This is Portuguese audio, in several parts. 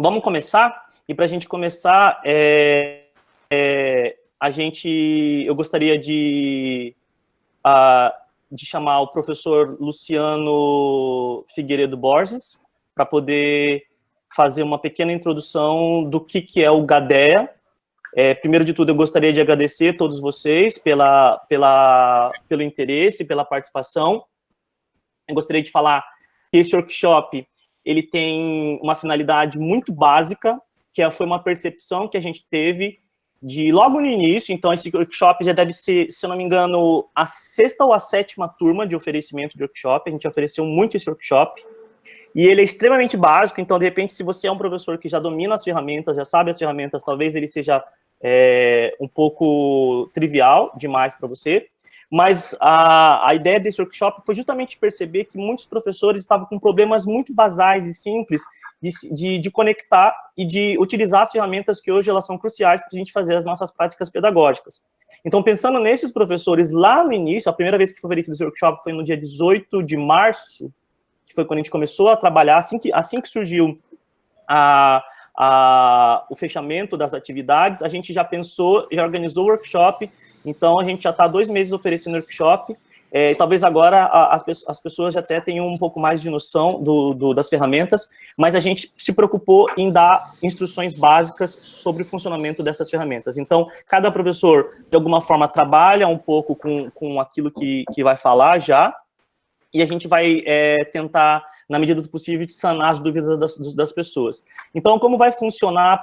Vamos começar? E para a gente começar, eu gostaria de chamar o professor Luciano Figueiredo Borges para poder fazer uma pequena introdução do que é o GADEA. Primeiro de tudo, eu gostaria de agradecer a todos vocês pelo interesse, pela participação. Eu gostaria de falar que esse workshop ele tem uma finalidade muito básica, que foi uma percepção que a gente teve logo no início. Então, esse workshop já deve ser, se eu não me engano, a 6ª ou a 7ª turma de oferecimento de workshop. A gente ofereceu muito esse workshop. E ele é extremamente básico, então, de repente, se você é um professor que já domina as ferramentas, já sabe as ferramentas, talvez ele seja um pouco trivial demais para você. Mas a ideia desse workshop foi justamente perceber que muitos professores estavam com problemas muito basais e simples de conectar e de utilizar as ferramentas que hoje elas são cruciais para a gente fazer as nossas práticas pedagógicas. Então, pensando nesses professores lá no início, a primeira vez que foi oferecido esse workshop foi no dia 18 de março, que foi quando a gente começou a trabalhar, assim que surgiu o fechamento das atividades, a gente já pensou, já organizou o workshop. Então, a gente já está há 2 meses oferecendo workshop, talvez agora as pessoas já até tenham um pouco mais de noção das ferramentas, mas a gente se preocupou em dar instruções básicas sobre o funcionamento dessas ferramentas. Então, cada professor, de alguma forma, trabalha um pouco com aquilo que vai falar já, e a gente vai tentar, na medida do possível, sanar as dúvidas das pessoas. Então, como vai funcionar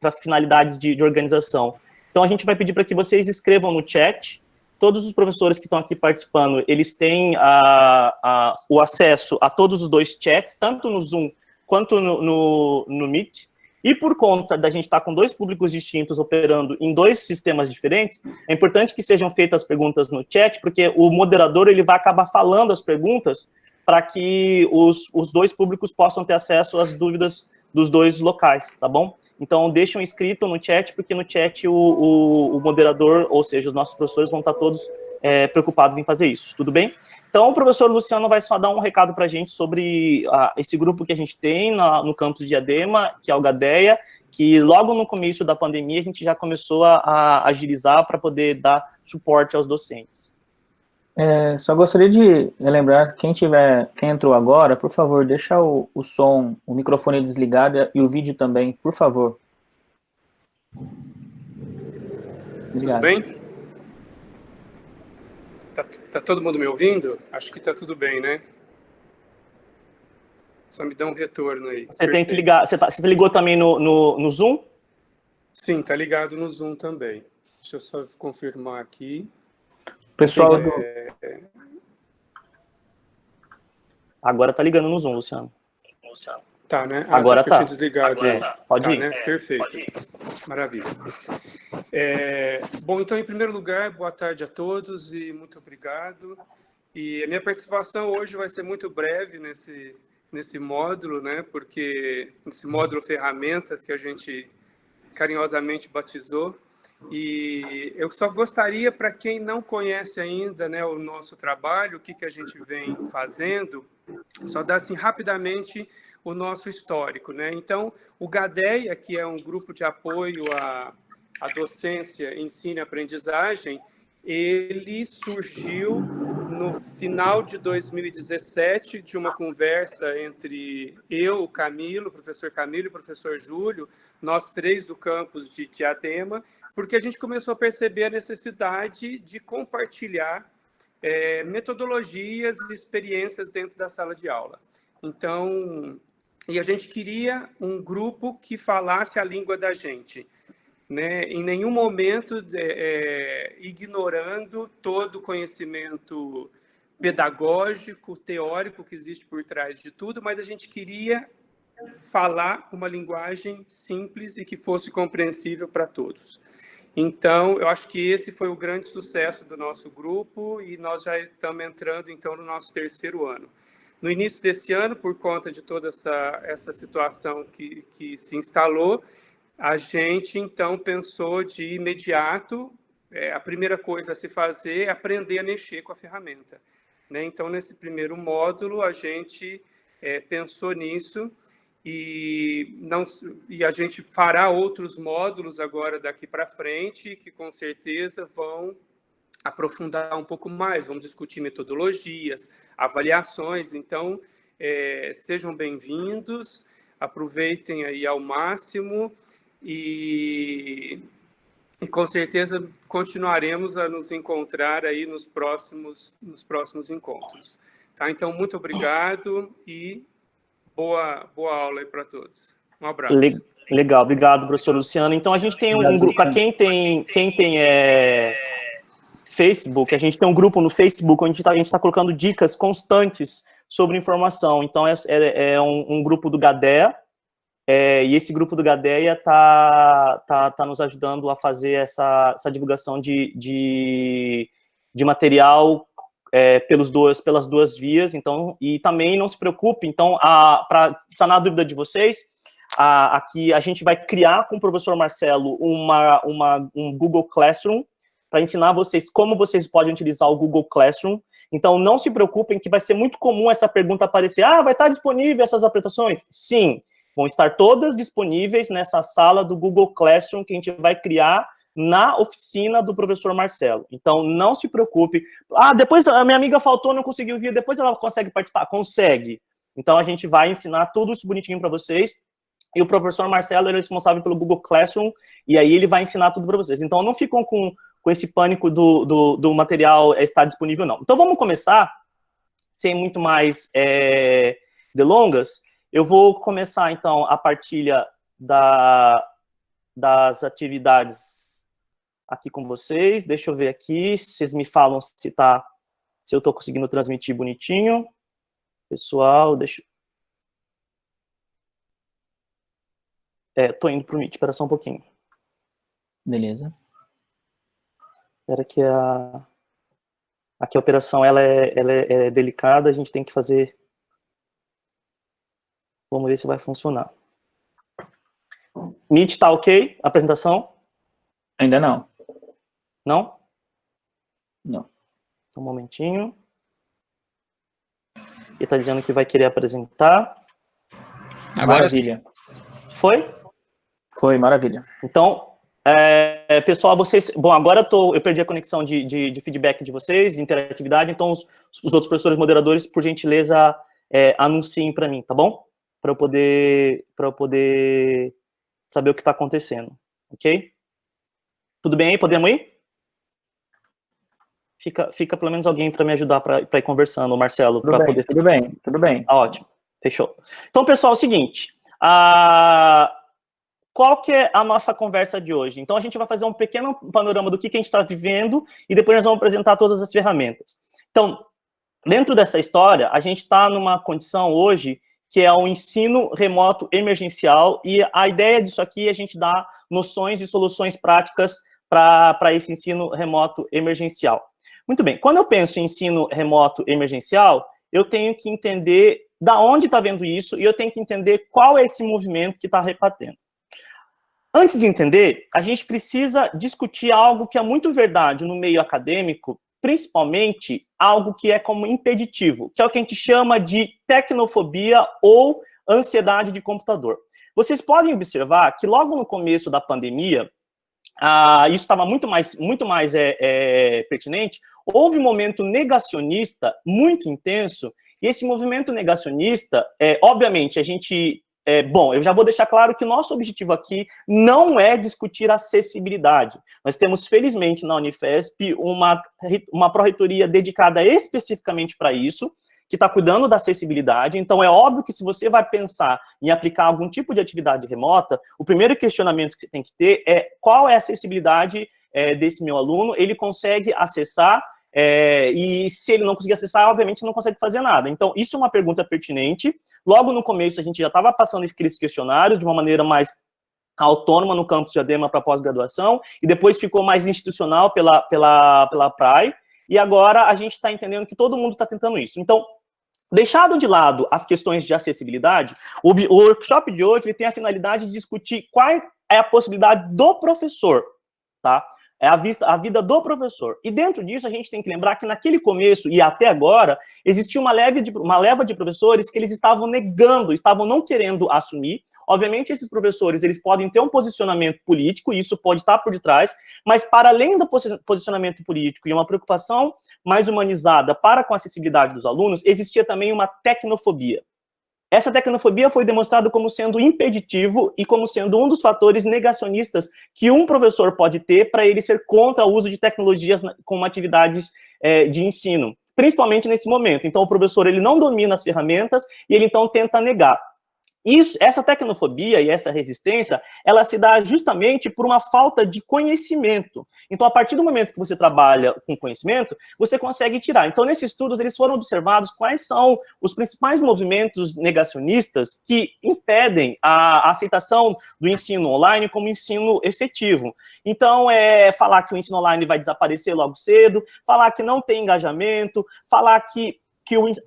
para finalidades de organização? Então, a gente vai pedir para que vocês escrevam no chat. Todos os professores que estão aqui participando, eles têm o acesso a todos os 2 chats, tanto no Zoom quanto no Meet. E por conta da gente estar com 2 públicos distintos operando em 2 sistemas diferentes, é importante que sejam feitas as perguntas no chat, porque o moderador ele vai acabar falando as perguntas para que os 2 públicos possam ter acesso às dúvidas dos 2 locais, tá bom? Então, deixem escrito no chat, porque no chat o moderador, ou seja, os nossos professores vão estar todos preocupados em fazer isso, tudo bem? Então, o professor Luciano vai só dar um recado para a gente sobre esse grupo que a gente tem no campus de Diadema, que é o GADEA, que logo no começo da pandemia a gente já começou a agilizar para poder dar suporte aos docentes. Só gostaria de lembrar, quem entrou agora, por favor, deixa o som, o microfone desligado e o vídeo também, por favor. Obrigado. Tudo bem? Tá todo mundo me ouvindo? Acho que tá tudo bem, né? Só me dá um retorno aí. Você tem que ligar, você ligou também no Zoom? Sim, tá ligado no Zoom também. Deixa eu só confirmar aqui. Pessoal, agora tá ligando no Zoom, Luciano. Tá, né? Agora tá. Eu tinha desligado. Pode ir. Né? Perfeito. Maravilha. Bom, então, em primeiro lugar, boa tarde a todos e muito obrigado. E a minha participação hoje vai ser muito breve nesse módulo, né? Porque nesse módulo ferramentas que a gente carinhosamente batizou. E eu só gostaria, para quem não conhece ainda, né, o nosso trabalho, o que a gente vem fazendo, só dar assim rapidamente o nosso histórico, né? Então, o GADEA, que é um grupo de apoio à docência, ensino e aprendizagem, ele surgiu no final de 2017, de uma conversa entre eu, o Camilo, o professor Camilo e o professor Júlio, nós 3 do campus de Diadema, porque a gente começou a perceber a necessidade de compartilhar metodologias e experiências dentro da sala de aula. Então, e a gente queria um grupo que falasse a língua da gente, né? Em nenhum momento ignorando todo o conhecimento pedagógico, teórico que existe por trás de tudo, mas a gente queria falar uma linguagem simples e que fosse compreensível para todos. Então, eu acho que esse foi o grande sucesso do nosso grupo e nós já estamos entrando, então, no nosso 3º ano. No início desse ano, por conta de toda essa situação que se instalou, a gente, então, pensou de imediato, a primeira coisa a se fazer é aprender a mexer com a ferramenta, né? Então, nesse primeiro módulo, a gente pensou nisso e a gente fará outros módulos agora daqui para frente, que com certeza vão aprofundar um pouco mais, vamos discutir metodologias, avaliações, então sejam bem-vindos, aproveitem aí ao máximo e com certeza continuaremos a nos encontrar aí nos próximos encontros. Tá? Então, muito obrigado e boa aula aí para todos. Um abraço. Legal, obrigado, professor Luciano. Então, a gente tem um grupo, para quem tem Facebook, a gente tem um grupo no Facebook onde a gente está colocando dicas constantes sobre informação. Então, é um grupo do Gadea, e esse grupo do Gadea tá nos ajudando a fazer essa divulgação de material pelas duas vias. Então, e também não se preocupe, então, para sanar a dúvida de vocês, aqui a gente vai criar com o professor Marcelo um Google Classroom para ensinar vocês como vocês podem utilizar o Google Classroom. Então, não se preocupem que vai ser muito comum essa pergunta aparecer, vai estar disponível essas apresentações? Sim, vão estar todas disponíveis nessa sala do Google Classroom que a gente vai criar na oficina do professor Marcelo. Então, não se preocupe. Depois a minha amiga faltou, não conseguiu vir, depois ela consegue participar? Consegue. Então, a gente vai ensinar tudo isso bonitinho para vocês. E o professor Marcelo ele é responsável pelo Google Classroom, e aí ele vai ensinar tudo para vocês. Então, não ficam com esse pânico do material estar disponível, não. Então, vamos começar, sem muito mais delongas. Eu vou começar, então, a partilha das atividades aqui com vocês. Deixa eu ver aqui, vocês me falam se eu estou conseguindo transmitir bonitinho. Pessoal, deixa eu... tô indo pro Meet, espera só um pouquinho. Beleza. Espera que aqui a operação ela é delicada, a gente tem que fazer... Vamos ver se vai funcionar. Meet tá ok? Apresentação? Ainda não. Não? Não. Um momentinho. Ele tá dizendo que vai querer apresentar. Agora maravilha. Foi? Foi, maravilha. Então, pessoal, vocês... Bom, agora eu perdi a conexão de feedback de vocês, de interatividade, então os outros professores moderadores, por gentileza, anunciem para mim, tá bom? Para eu poder saber o que está acontecendo, ok? Tudo bem aí? Podemos ir? Fica pelo menos alguém para me ajudar para ir conversando, Marcelo. Tudo bem. Ótimo, fechou. Então, pessoal, é o seguinte... Qual que é a nossa conversa de hoje? Então, a gente vai fazer um pequeno panorama do que a gente está vivendo e depois nós vamos apresentar todas as ferramentas. Então, dentro dessa história, a gente está numa condição hoje que é o ensino remoto emergencial, e a ideia disso aqui é a gente dar noções e soluções práticas para esse ensino remoto emergencial. Muito bem, quando eu penso em ensino remoto emergencial, eu tenho que entender da onde está vendo isso, e eu tenho que entender qual é esse movimento que está rebatendo. Antes de entender, a gente precisa discutir algo que é muito verdade no meio acadêmico, principalmente algo que é como impeditivo, que é o que a gente chama de tecnofobia ou ansiedade de computador. Vocês podem observar que logo no começo da pandemia, isso estava muito mais pertinente, houve um momento negacionista muito intenso, e esse movimento negacionista, obviamente, a gente... bom, eu já vou deixar claro que o nosso objetivo aqui não é discutir acessibilidade. Nós temos, felizmente, na Unifesp, uma pró-reitoria dedicada especificamente para isso, que está cuidando da acessibilidade. Então, é óbvio que se você vai pensar em aplicar algum tipo de atividade remota, o primeiro questionamento que você tem que ter é qual é a acessibilidade desse meu aluno, ele consegue acessar, e se ele não conseguir acessar, obviamente não consegue fazer nada. Então, isso é uma pergunta pertinente. Logo no começo, a gente já estava passando aqueles questionários de uma maneira mais autônoma no campus de Diadema para pós-graduação, e depois ficou mais institucional pela PRAE, e agora a gente está entendendo que todo mundo está tentando isso. Então, deixado de lado as questões de acessibilidade, o workshop de hoje ele tem a finalidade de discutir qual é a possibilidade do professor, tá? é a vida do professor. E dentro disso, a gente tem que lembrar que naquele começo e até agora, existia uma leva de professores que eles estavam negando, estavam não querendo assumir. Obviamente, esses professores, eles podem ter um posicionamento político, e isso pode estar por detrás, mas para além do posicionamento político e uma preocupação mais humanizada para com a acessibilidade dos alunos, existia também uma tecnofobia. Essa tecnofobia foi demonstrada como sendo impeditivo e como sendo um dos fatores negacionistas que um professor pode ter para ele ser contra o uso de tecnologias como atividades de ensino, principalmente nesse momento. Então, o professor ele não domina as ferramentas e ele, então, tenta negar. Essa tecnofobia e essa resistência, ela se dá justamente por uma falta de conhecimento. Então, a partir do momento que você trabalha com conhecimento, você consegue tirar. Então, nesses estudos, eles foram observados quais são os principais movimentos negacionistas que impedem a aceitação do ensino online como ensino efetivo. Então, falar que o ensino online vai desaparecer logo cedo, falar que não tem engajamento, falar que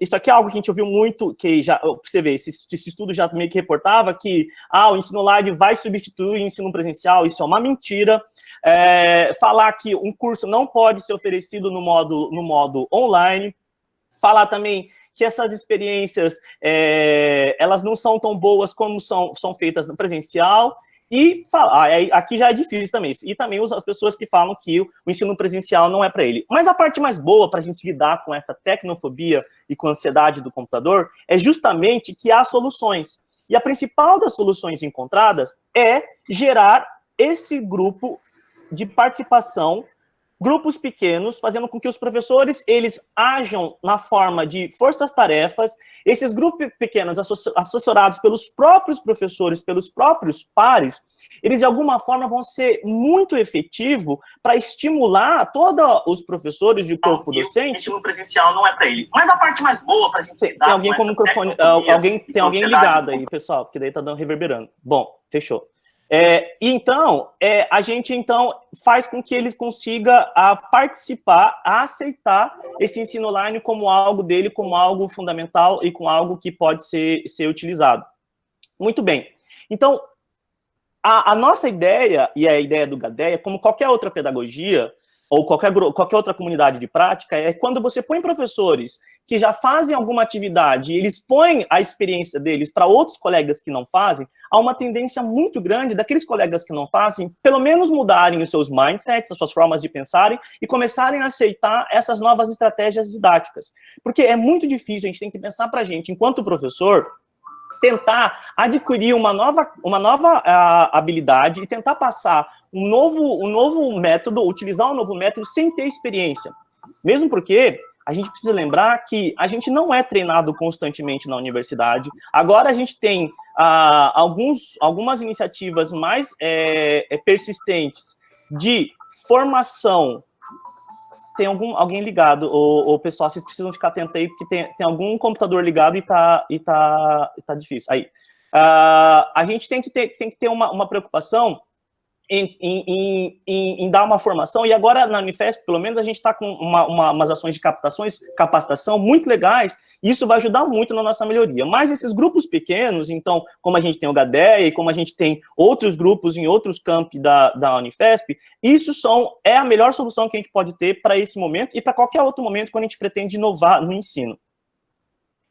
isso aqui é algo que a gente ouviu muito, que já, você vê, esse estudo já meio que reportava que o ensino online vai substituir o ensino presencial, isso é uma mentira. Falar que um curso não pode ser oferecido no modo online. Falar também que essas experiências, elas não são tão boas como são feitas no presencial. E aqui já é difícil também. E também as pessoas que falam que o ensino presencial não é para ele. Mas a parte mais boa para a gente lidar com essa tecnofobia e com a ansiedade do computador é justamente que há soluções. E a principal das soluções encontradas é gerar esse grupo de participação, grupos pequenos, fazendo com que os professores, eles ajam na forma de forças-tarefas. Esses grupos pequenos, assessorados pelos próprios professores, pelos próprios pares, eles, de alguma forma, vão ser muito efetivos para estimular todos os professores e o corpo docente. O ensino presencial não é para ele. Mas a parte mais boa para a gente... Tem alguém com o microfone... Tem alguém ligado aí, pessoal, porque daí tá reverberando. Bom, fechou. Então, a gente, então, faz com que ele consiga participar, aceitar esse ensino online como algo dele, como algo fundamental e com algo que pode ser utilizado. Muito bem. Então, a nossa ideia, e a ideia do GADEA, como qualquer outra pedagogia, ou qualquer outra comunidade de prática, é quando você põe professores que já fazem alguma atividade e eles põem a experiência deles para outros colegas que não fazem, há uma tendência muito grande daqueles colegas que não fazem, pelo menos mudarem os seus mindsets, as suas formas de pensarem e começarem a aceitar essas novas estratégias didáticas. Porque é muito difícil, a gente tem que pensar para a gente, enquanto professor, tentar adquirir uma nova habilidade e tentar passar um novo método, utilizar um novo método sem ter experiência. Mesmo porque a gente precisa lembrar que a gente não é treinado constantemente na universidade. Agora a gente tem algumas iniciativas mais persistentes de formação. Tem alguém ligado, o pessoal, vocês precisam ficar atentos aí, porque tem algum computador ligado e tá difícil. Aí, a gente tem que ter uma preocupação em dar uma formação, e agora na Unifesp, pelo menos, a gente está com umas ações de capacitação muito legais, e isso vai ajudar muito na nossa melhoria. Mas esses grupos pequenos, então, como a gente tem o GADEA e como a gente tem outros grupos em outros campi da Unifesp, isso é a melhor solução que a gente pode ter para esse momento e para qualquer outro momento quando a gente pretende inovar no ensino.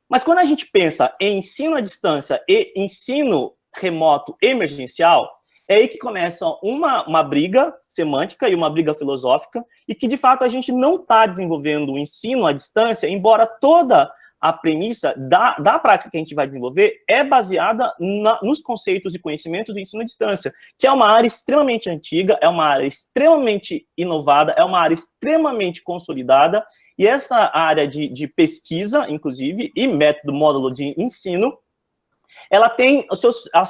Mas quando a gente pensa em ensino à distância e ensino remoto emergencial, é aí que começa uma briga semântica e uma briga filosófica, e que, de fato, a gente não está desenvolvendo o ensino à distância, embora toda a premissa da prática que a gente vai desenvolver é baseada nos conceitos e conhecimentos do ensino à distância, que é uma área extremamente antiga, é uma área extremamente inovada, é uma área extremamente consolidada, e essa área de pesquisa, inclusive, e módulo de ensino, ela tem os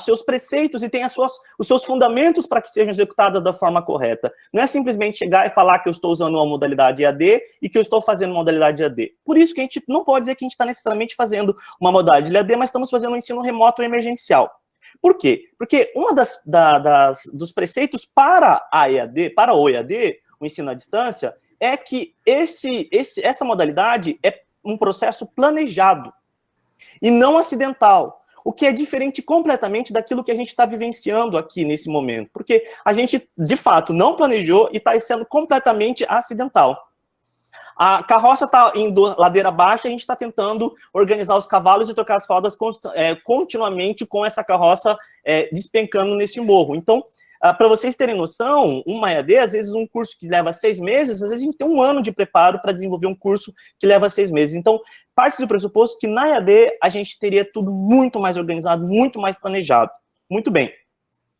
seus preceitos e tem os seus fundamentos para que sejam executadas da forma correta. Não é simplesmente chegar e falar que eu estou usando uma modalidade EAD e que eu estou fazendo uma modalidade EAD. Por isso que a gente não pode dizer que a gente está necessariamente fazendo uma modalidade EAD, mas estamos fazendo um ensino remoto emergencial. Por quê? Porque uma dos preceitos para o EAD, o ensino à distância, é que essa modalidade é um processo planejado e não acidental. o que é diferente completamente daquilo que a gente está vivenciando aqui nesse momento, porque a gente, de fato, não planejou e está sendo completamente acidental. A carroça está indo ladeira abaixo, a gente está tentando organizar os cavalos e trocar as fraldas continuamente com essa carroça despencando nesse morro. Então, para vocês terem noção, uma EAD, às vezes um curso que leva 6 meses, às vezes a gente tem 1 ano de preparo para desenvolver um curso que leva 6 meses. Então, parte do pressuposto que na EAD a gente teria tudo muito mais organizado, muito mais planejado. Muito bem.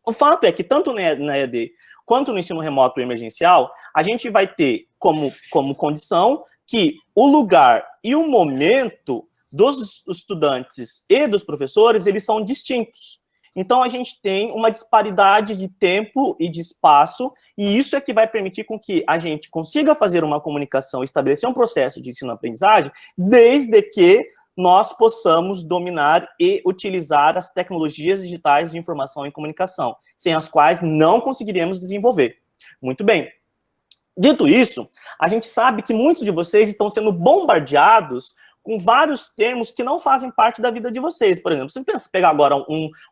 O fato é que tanto na EAD quanto no ensino remoto emergencial, a gente vai ter como condição que o lugar e o momento dos estudantes e dos professores, eles são distintos. Então, a gente tem uma disparidade de tempo e de espaço, e isso é que vai permitir com que a gente consiga fazer uma comunicação, estabelecer um processo de ensino-aprendizagem, desde que nós possamos dominar e utilizar as tecnologias digitais de informação e comunicação, sem as quais não conseguiremos desenvolver. Muito bem. Dito isso, a gente sabe que muitos de vocês estão sendo bombardeados com vários termos que não fazem parte da vida de vocês. Por exemplo, você pensa pegar agora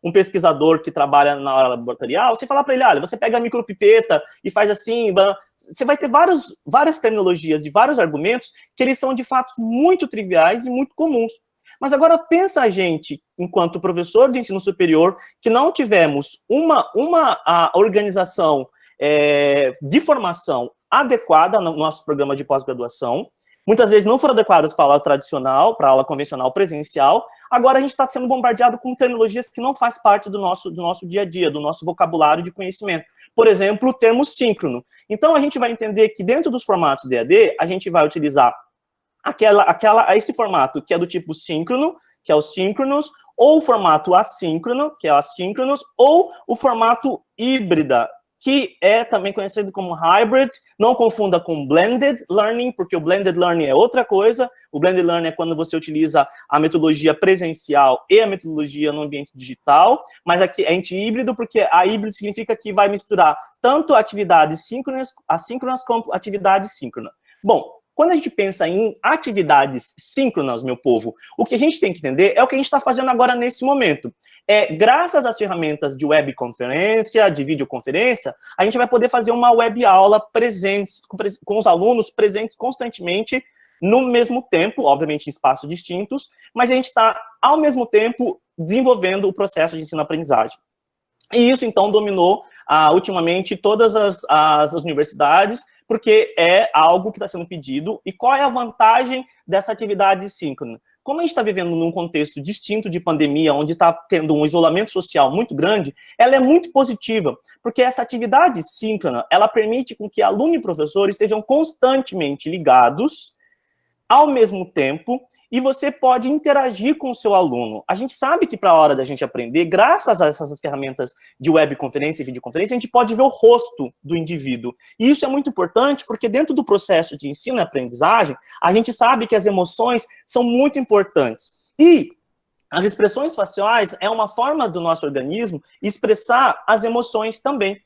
um pesquisador que trabalha na área laboratorial, você falar para ele, olha, você pega a micropipeta e faz assim, você vai ter várias terminologias e vários argumentos que eles são, de fato, muito triviais e muito comuns. Mas agora pensa a gente, enquanto professor de ensino superior, que não tivemos uma organização de formação adequada no nosso programa de pós-graduação, muitas vezes não foram adequadas para a aula tradicional, para a aula convencional presencial. Agora a gente está sendo bombardeado com terminologias que não faz parte do nosso dia a dia, do nosso vocabulário de conhecimento. Por exemplo, o termo síncrono. Então a gente vai entender que dentro dos formatos de EAD, a gente vai utilizar esse formato que é do tipo síncrono, que é o síncronos, ou o formato assíncrono, que é o assíncronos, ou o formato híbrida, que é também conhecido como hybrid. Não confunda com blended learning, porque o blended learning é outra coisa. O blended learning é quando você utiliza a metodologia presencial e a metodologia no ambiente digital, mas aqui é híbrido, porque a híbrido significa que vai misturar tanto atividades assíncronas como atividades síncronas. Bom, quando a gente pensa em atividades síncronas, meu povo, o que a gente tem que entender é o que a gente está fazendo agora nesse momento. Graças às ferramentas de webconferência, de videoconferência, a gente vai poder fazer uma web aula com os alunos presentes constantemente, no mesmo tempo, obviamente em espaços distintos, mas a gente está, ao mesmo tempo, desenvolvendo o processo de ensino-aprendizagem. E isso, então, dominou, ultimamente, todas as universidades, porque é algo que está sendo pedido. E qual é a vantagem dessa atividade síncrona? Como a gente está vivendo num contexto distinto de pandemia, onde está tendo um isolamento social muito grande, ela é muito positiva, porque essa atividade síncrona, ela permite com que aluno e professor estejam constantemente ligados, ao mesmo tempo, e você pode interagir com o seu aluno. A gente sabe que para a hora da gente aprender, graças a essas ferramentas de webconferência e videoconferência, a gente pode ver o rosto do indivíduo. E isso é muito importante, porque dentro do processo de ensino e aprendizagem, a gente sabe que as emoções são muito importantes. E as expressões faciais é uma forma do nosso organismo expressar as emoções também.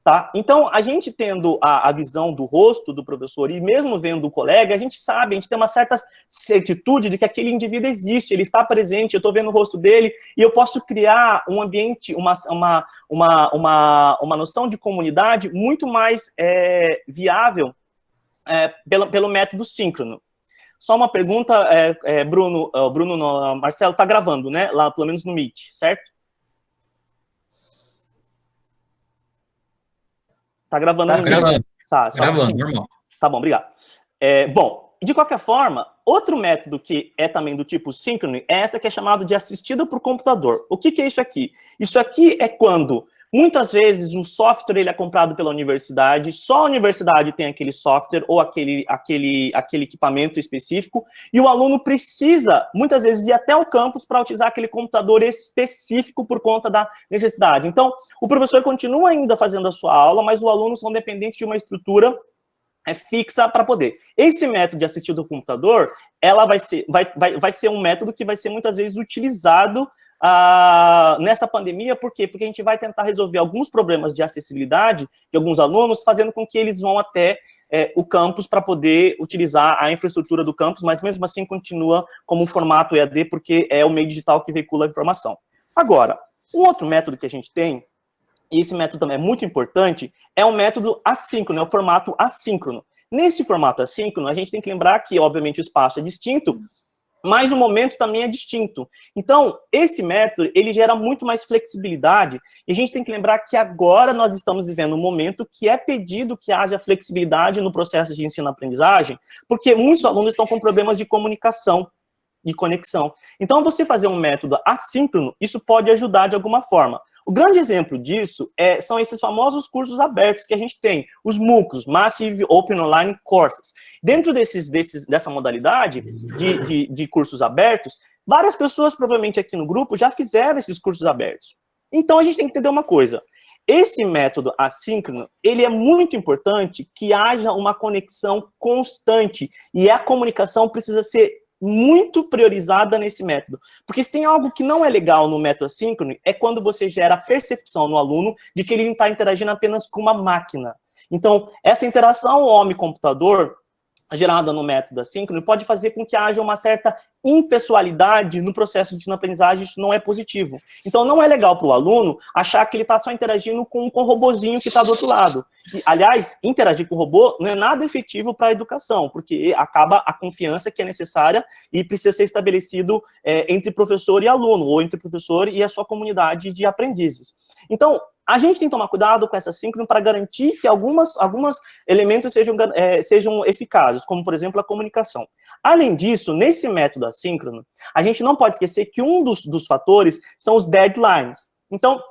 Tá? Então, a gente tendo a visão do rosto do professor e mesmo vendo o colega, a gente sabe, a gente tem uma certa certitude de que aquele indivíduo existe, ele está presente, eu estou vendo o rosto dele e eu posso criar um ambiente, uma noção de comunidade muito mais viável pelo método síncrono. Só uma pergunta, Marcelo, está gravando, né? Lá, pelo menos no Meet, certo? Tá gravando. Tá gravando. Tá, gravando, normal. Tá bom, obrigado. Bom, de qualquer forma, outro método que é também do tipo síncrono é essa que é chamado de assistida por computador. O que é isso aqui? Isso aqui é quando, muitas vezes, o software ele é comprado pela universidade, só a universidade tem aquele software ou aquele equipamento específico, e o aluno precisa, muitas vezes, ir até o campus para utilizar aquele computador específico por conta da necessidade. Então, o professor continua ainda fazendo a sua aula, mas os alunos são dependentes de uma estrutura fixa para poder. Esse método de assistir do computador, ela vai ser um método que vai ser muitas vezes utilizado nessa pandemia. Por quê? Porque a gente vai tentar resolver alguns problemas de acessibilidade de alguns alunos, fazendo com que eles vão até o campus para poder utilizar a infraestrutura do campus, mas mesmo assim continua como um formato EAD, porque é o meio digital que veicula a informação. Agora, um outro método que a gente tem, e esse método também é muito importante, é um método assíncrono, é o formato assíncrono. Nesse formato assíncrono, a gente tem que lembrar que, obviamente, o espaço é distinto, mas o momento também é distinto. Então, esse método, ele gera muito mais flexibilidade, e a gente tem que lembrar que agora nós estamos vivendo um momento que é pedido que haja flexibilidade no processo de ensino-aprendizagem, porque muitos alunos estão com problemas de comunicação, de conexão. Então, você fazer um método assíncrono, isso pode ajudar de alguma forma. O grande exemplo disso são esses famosos cursos abertos que a gente tem, os Massive Open Online Courses. Dentro dessa modalidade de cursos abertos, várias pessoas, provavelmente aqui no grupo, já fizeram esses cursos abertos. Então, a gente tem que entender uma coisa. Esse método assíncrono, ele é muito importante que haja uma conexão constante, e a comunicação precisa ser muito priorizada nesse método. Porque se tem algo que não é legal no método assíncrono, é quando você gera a percepção no aluno de que ele está interagindo apenas com uma máquina. Então, essa interação homem-computador, gerada no método assíncrono, pode fazer com que haja uma certa impessoalidade no processo de ensino-aprendizagem. Isso não é positivo. Então, não é legal para o aluno achar que ele está só interagindo com o robozinho que está do outro lado. E, aliás, interagir com o robô não é nada efetivo para a educação, porque acaba a confiança que é necessária e precisa ser estabelecido entre professor e aluno, ou entre professor e a sua comunidade de aprendizes. Então, a gente tem que tomar cuidado com essa assíncrono para garantir que alguns elementos sejam eficazes, como, por exemplo, a comunicação. Além disso, nesse método assíncrono, a gente não pode esquecer que um dos fatores são os deadlines. Então,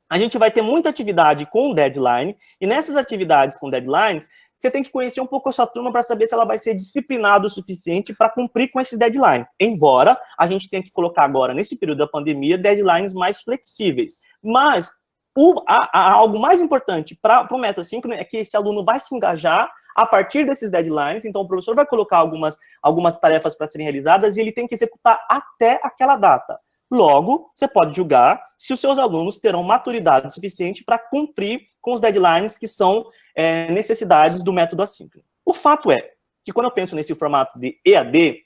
a gente vai ter muita atividade com deadline, e nessas atividades com deadlines, você tem que conhecer um pouco a sua turma para saber se ela vai ser disciplinada o suficiente para cumprir com esses deadlines. Embora a gente tenha que colocar agora, nesse período da pandemia, deadlines mais flexíveis. Mas algo mais importante para o método assíncrono é que esse aluno vai se engajar a partir desses deadlines. Então, o professor vai colocar algumas tarefas para serem realizadas e ele tem que executar até aquela data. Logo, você pode julgar se os seus alunos terão maturidade suficiente para cumprir com os deadlines que são necessidades do método assíncrono. O fato é que quando eu penso nesse formato de EAD,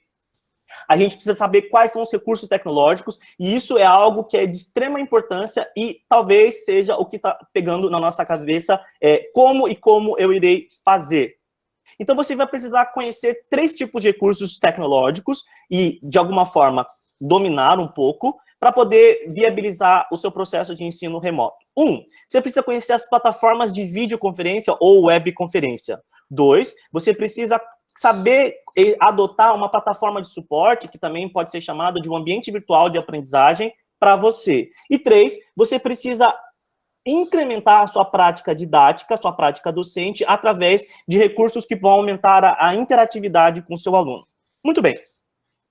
a gente precisa saber quais são os recursos tecnológicos, e isso é algo que é de extrema importância e talvez seja o que está pegando na nossa cabeça como eu irei fazer. Então, você vai precisar conhecer 3 tipos de recursos tecnológicos e, de alguma forma, dominar um pouco para poder viabilizar o seu processo de ensino remoto. 1, você precisa conhecer as plataformas de videoconferência ou webconferência. 2, você precisa saber adotar uma plataforma de suporte, que também pode ser chamada de um ambiente virtual de aprendizagem para você. E 3, você precisa incrementar a sua prática didática, a sua prática docente, através de recursos que vão aumentar a interatividade com o seu aluno. Muito bem.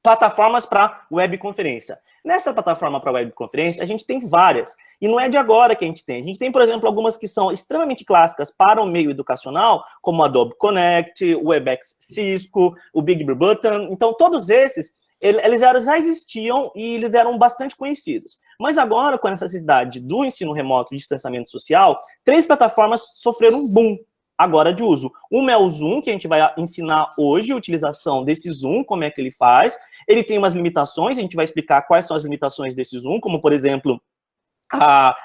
Plataformas para webconferência. Nessa plataforma para webconferência, a gente tem várias. E não é de agora que a gente tem. A gente tem, por exemplo, algumas que são extremamente clássicas para o meio educacional, como o Adobe Connect, o Webex Cisco, o Big Blue Button. Então, todos esses, eles já existiam e eles eram bastante conhecidos. Mas agora, com a necessidade do ensino remoto e distanciamento social, 3 plataformas sofreram um boom agora de uso. Uma é o Zoom, que a gente vai ensinar hoje a utilização desse Zoom, como é que ele faz. Ele tem umas limitações, a gente vai explicar quais são as limitações desse Zoom, como, por exemplo,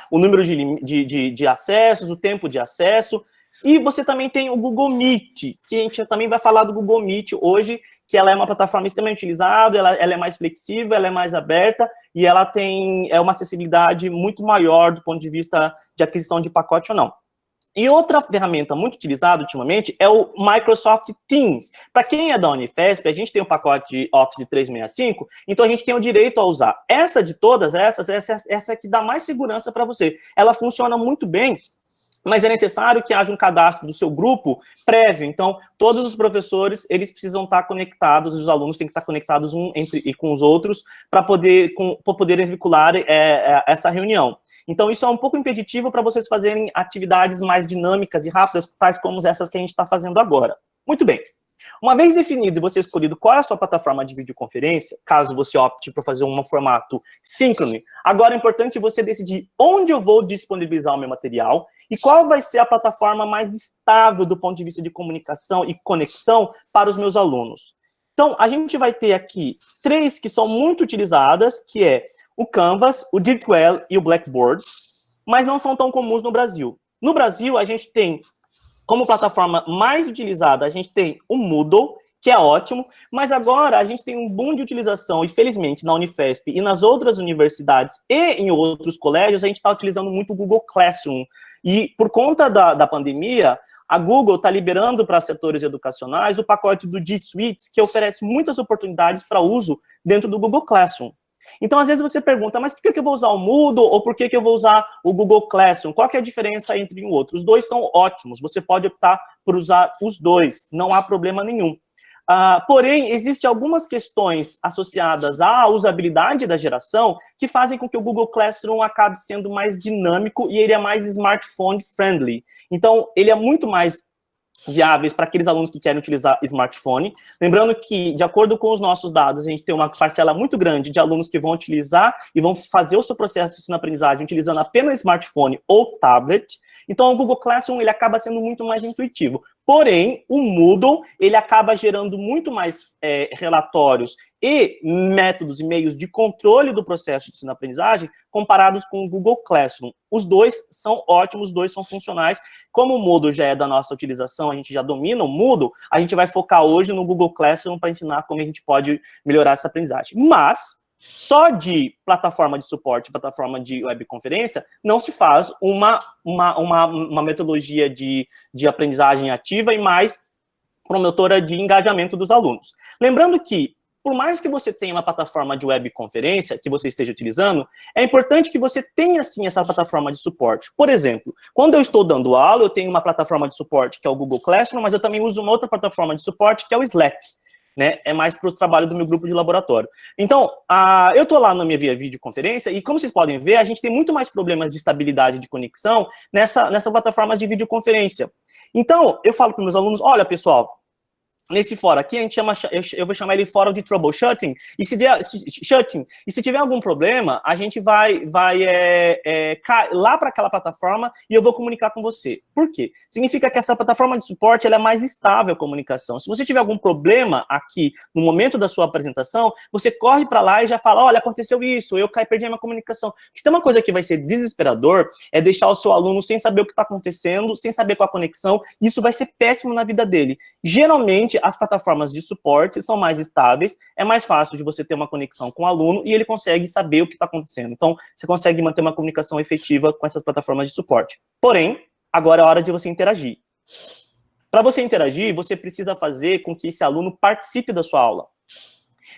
o número de acessos, o tempo de acesso. E você também tem o Google Meet, que a gente também vai falar do Google Meet hoje, que ela é uma plataforma extremamente utilizada, ela é mais flexível, ela é mais aberta, e ela tem uma acessibilidade muito maior do ponto de vista de aquisição de pacote ou não. E outra ferramenta muito utilizada ultimamente é o Microsoft Teams. Para quem é da Unifesp, a gente tem o pacote Office 365, então a gente tem o direito a usar. Essa de todas essa é que dá mais segurança para você. Ela funciona muito bem, mas é necessário que haja um cadastro do seu grupo prévio. Então, todos os professores, eles precisam estar conectados, os alunos têm que estar conectados e com os outros para poderem vincular essa reunião. Então, isso é um pouco impeditivo para vocês fazerem atividades mais dinâmicas e rápidas, tais como essas que a gente está fazendo agora. Muito bem. Uma vez definido e você escolhido qual é a sua plataforma de videoconferência, caso você opte por fazer um formato síncrono, agora é importante você decidir onde eu vou disponibilizar o meu material e qual vai ser a plataforma mais estável do ponto de vista de comunicação e conexão para os meus alunos. Então, a gente vai ter aqui 3 que são muito utilizadas, que é o Canvas, o D2L e o Blackboard, mas não são tão comuns no Brasil. No Brasil, a gente tem, como plataforma mais utilizada, a gente tem o Moodle, que é ótimo, mas agora a gente tem um boom de utilização, e felizmente na Unifesp e nas outras universidades e em outros colégios, a gente está utilizando muito o Google Classroom. E por conta da pandemia, a Google está liberando para setores educacionais o pacote do G Suite, que oferece muitas oportunidades para uso dentro do Google Classroom. Então, às vezes você pergunta, mas por que eu vou usar o Moodle ou por que eu vou usar o Google Classroom? Qual que é a diferença entre um e outro? Os dois são ótimos, você pode optar por usar os dois, não há problema nenhum. Porém, existem algumas questões associadas à usabilidade da geração que fazem com que o Google Classroom acabe sendo mais dinâmico e ele é mais smartphone friendly. Então, ele é muito mais viáveis para aqueles alunos que querem utilizar smartphone. Lembrando que, de acordo com os nossos dados, a gente tem uma parcela muito grande de alunos que vão utilizar e vão fazer o seu processo de ensino-aprendizagem utilizando apenas smartphone ou tablet. Então, o Google Classroom ele acaba sendo muito mais intuitivo. Porém, o Moodle ele acaba gerando muito mais relatórios e métodos e meios de controle do processo de ensino-aprendizagem comparados com o Google Classroom. Os dois são ótimos, os dois são funcionais. Como o Moodle já é da nossa utilização, a gente já domina o Moodle, a gente vai focar hoje no Google Classroom para ensinar como a gente pode melhorar essa aprendizagem. Mas, só de plataforma de suporte, plataforma de webconferência, não se faz uma metodologia de aprendizagem ativa e mais promotora de engajamento dos alunos. Lembrando que, por mais que você tenha uma plataforma de webconferência que você esteja utilizando, é importante que você tenha, sim, essa plataforma de suporte. Por exemplo, quando eu estou dando aula, eu tenho uma plataforma de suporte que é o Google Classroom, mas eu também uso uma outra plataforma de suporte que é o Slack, né? É mais para o trabalho do meu grupo de laboratório. Então, eu estou lá na minha videoconferência e, como vocês podem ver, a gente tem muito mais problemas de estabilidade de conexão nessa plataforma de videoconferência. Então, eu falo para os meus alunos, olha, pessoal, nesse fórum aqui, a gente eu vou chamar ele fórum de troubleshooting, e se tiver algum problema, a gente vai lá para aquela plataforma e eu vou comunicar com você. Por quê? Significa que essa plataforma de suporte ela é mais estável a comunicação. Se você tiver algum problema aqui, no momento da sua apresentação, você corre para lá e já fala, olha, aconteceu isso, eu perdi a minha comunicação. Se tem uma coisa que vai ser desesperador, é deixar o seu aluno sem saber o que está acontecendo, sem saber qual a conexão, isso vai ser péssimo na vida dele. Geralmente, as plataformas de suporte são mais estáveis, é mais fácil de você ter uma conexão com o aluno e ele consegue saber o que está acontecendo. Então, você consegue manter uma comunicação efetiva com essas plataformas de suporte. Porém, agora é a hora de você interagir. Para você interagir, você precisa fazer com que esse aluno participe da sua aula.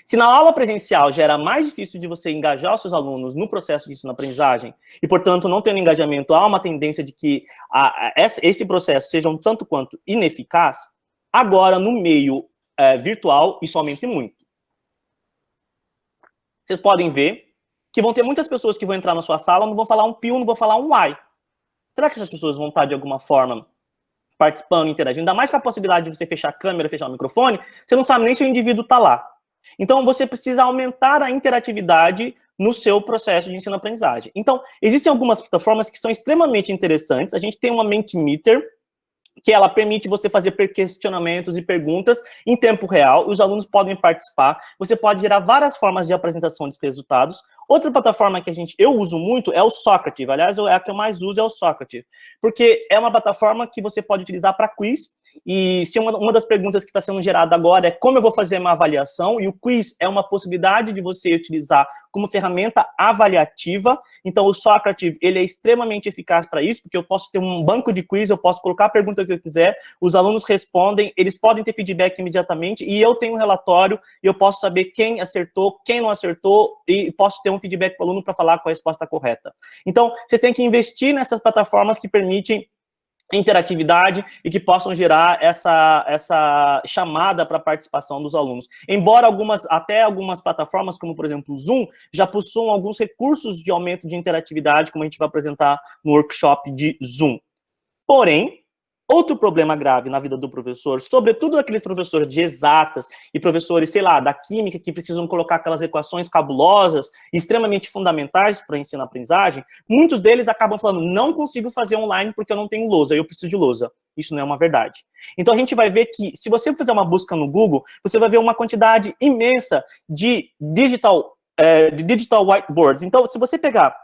Se na aula presencial já era mais difícil de você engajar os seus alunos no processo de ensino-aprendizagem, e, portanto, não tendo engajamento, há uma tendência de que esse processo seja um tanto quanto ineficaz, agora, no meio virtual, isso aumenta muito. Vocês podem ver que vão ter muitas pessoas que vão entrar na sua sala, não vão falar um piu, não vão falar um ai. Será que essas pessoas vão estar, de alguma forma, participando, interagindo? Ainda mais com a possibilidade de você fechar a câmera, fechar o microfone, você não sabe nem se o indivíduo está lá. Então, você precisa aumentar a interatividade no seu processo de ensino-aprendizagem. Então, existem algumas plataformas que são extremamente interessantes. A gente tem uma Mentimeter, que ela permite você fazer questionamentos e perguntas em tempo real, e os alunos podem participar. Você pode gerar várias formas de apresentação de resultados. Outra plataforma que eu uso muito é o Socrative. Aliás, a que eu mais uso é o Socrative, porque é uma plataforma que você pode utilizar para quiz, e se uma das perguntas que está sendo gerada agora é como eu vou fazer uma avaliação, e o quiz é uma possibilidade de você utilizar como ferramenta avaliativa. Então, o Socrative, ele é extremamente eficaz para isso, porque eu posso ter um banco de quiz, eu posso colocar a pergunta que eu quiser, os alunos respondem, eles podem ter feedback imediatamente, e eu tenho um relatório, e eu posso saber quem acertou, quem não acertou, e posso ter um feedback para o aluno para falar qual a resposta correta. Então, vocês têm que investir nessas plataformas que permitem interatividade e que possam gerar essa chamada para a participação dos alunos. Embora até algumas plataformas, como por exemplo o Zoom, já possuam alguns recursos de aumento de interatividade, como a gente vai apresentar no workshop de Zoom. Porém, outro problema grave na vida do professor, sobretudo aqueles professores de exatas e professores, sei lá, da química, que precisam colocar aquelas equações cabulosas, extremamente fundamentais para ensino-aprendizagem, muitos deles acabam falando, não consigo fazer online porque eu não tenho lousa, eu preciso de lousa. Isso não é uma verdade. Então, a gente vai ver que, se você fizer uma busca no Google, você vai ver uma quantidade imensa de digital de digital whiteboards. Então, se você pegar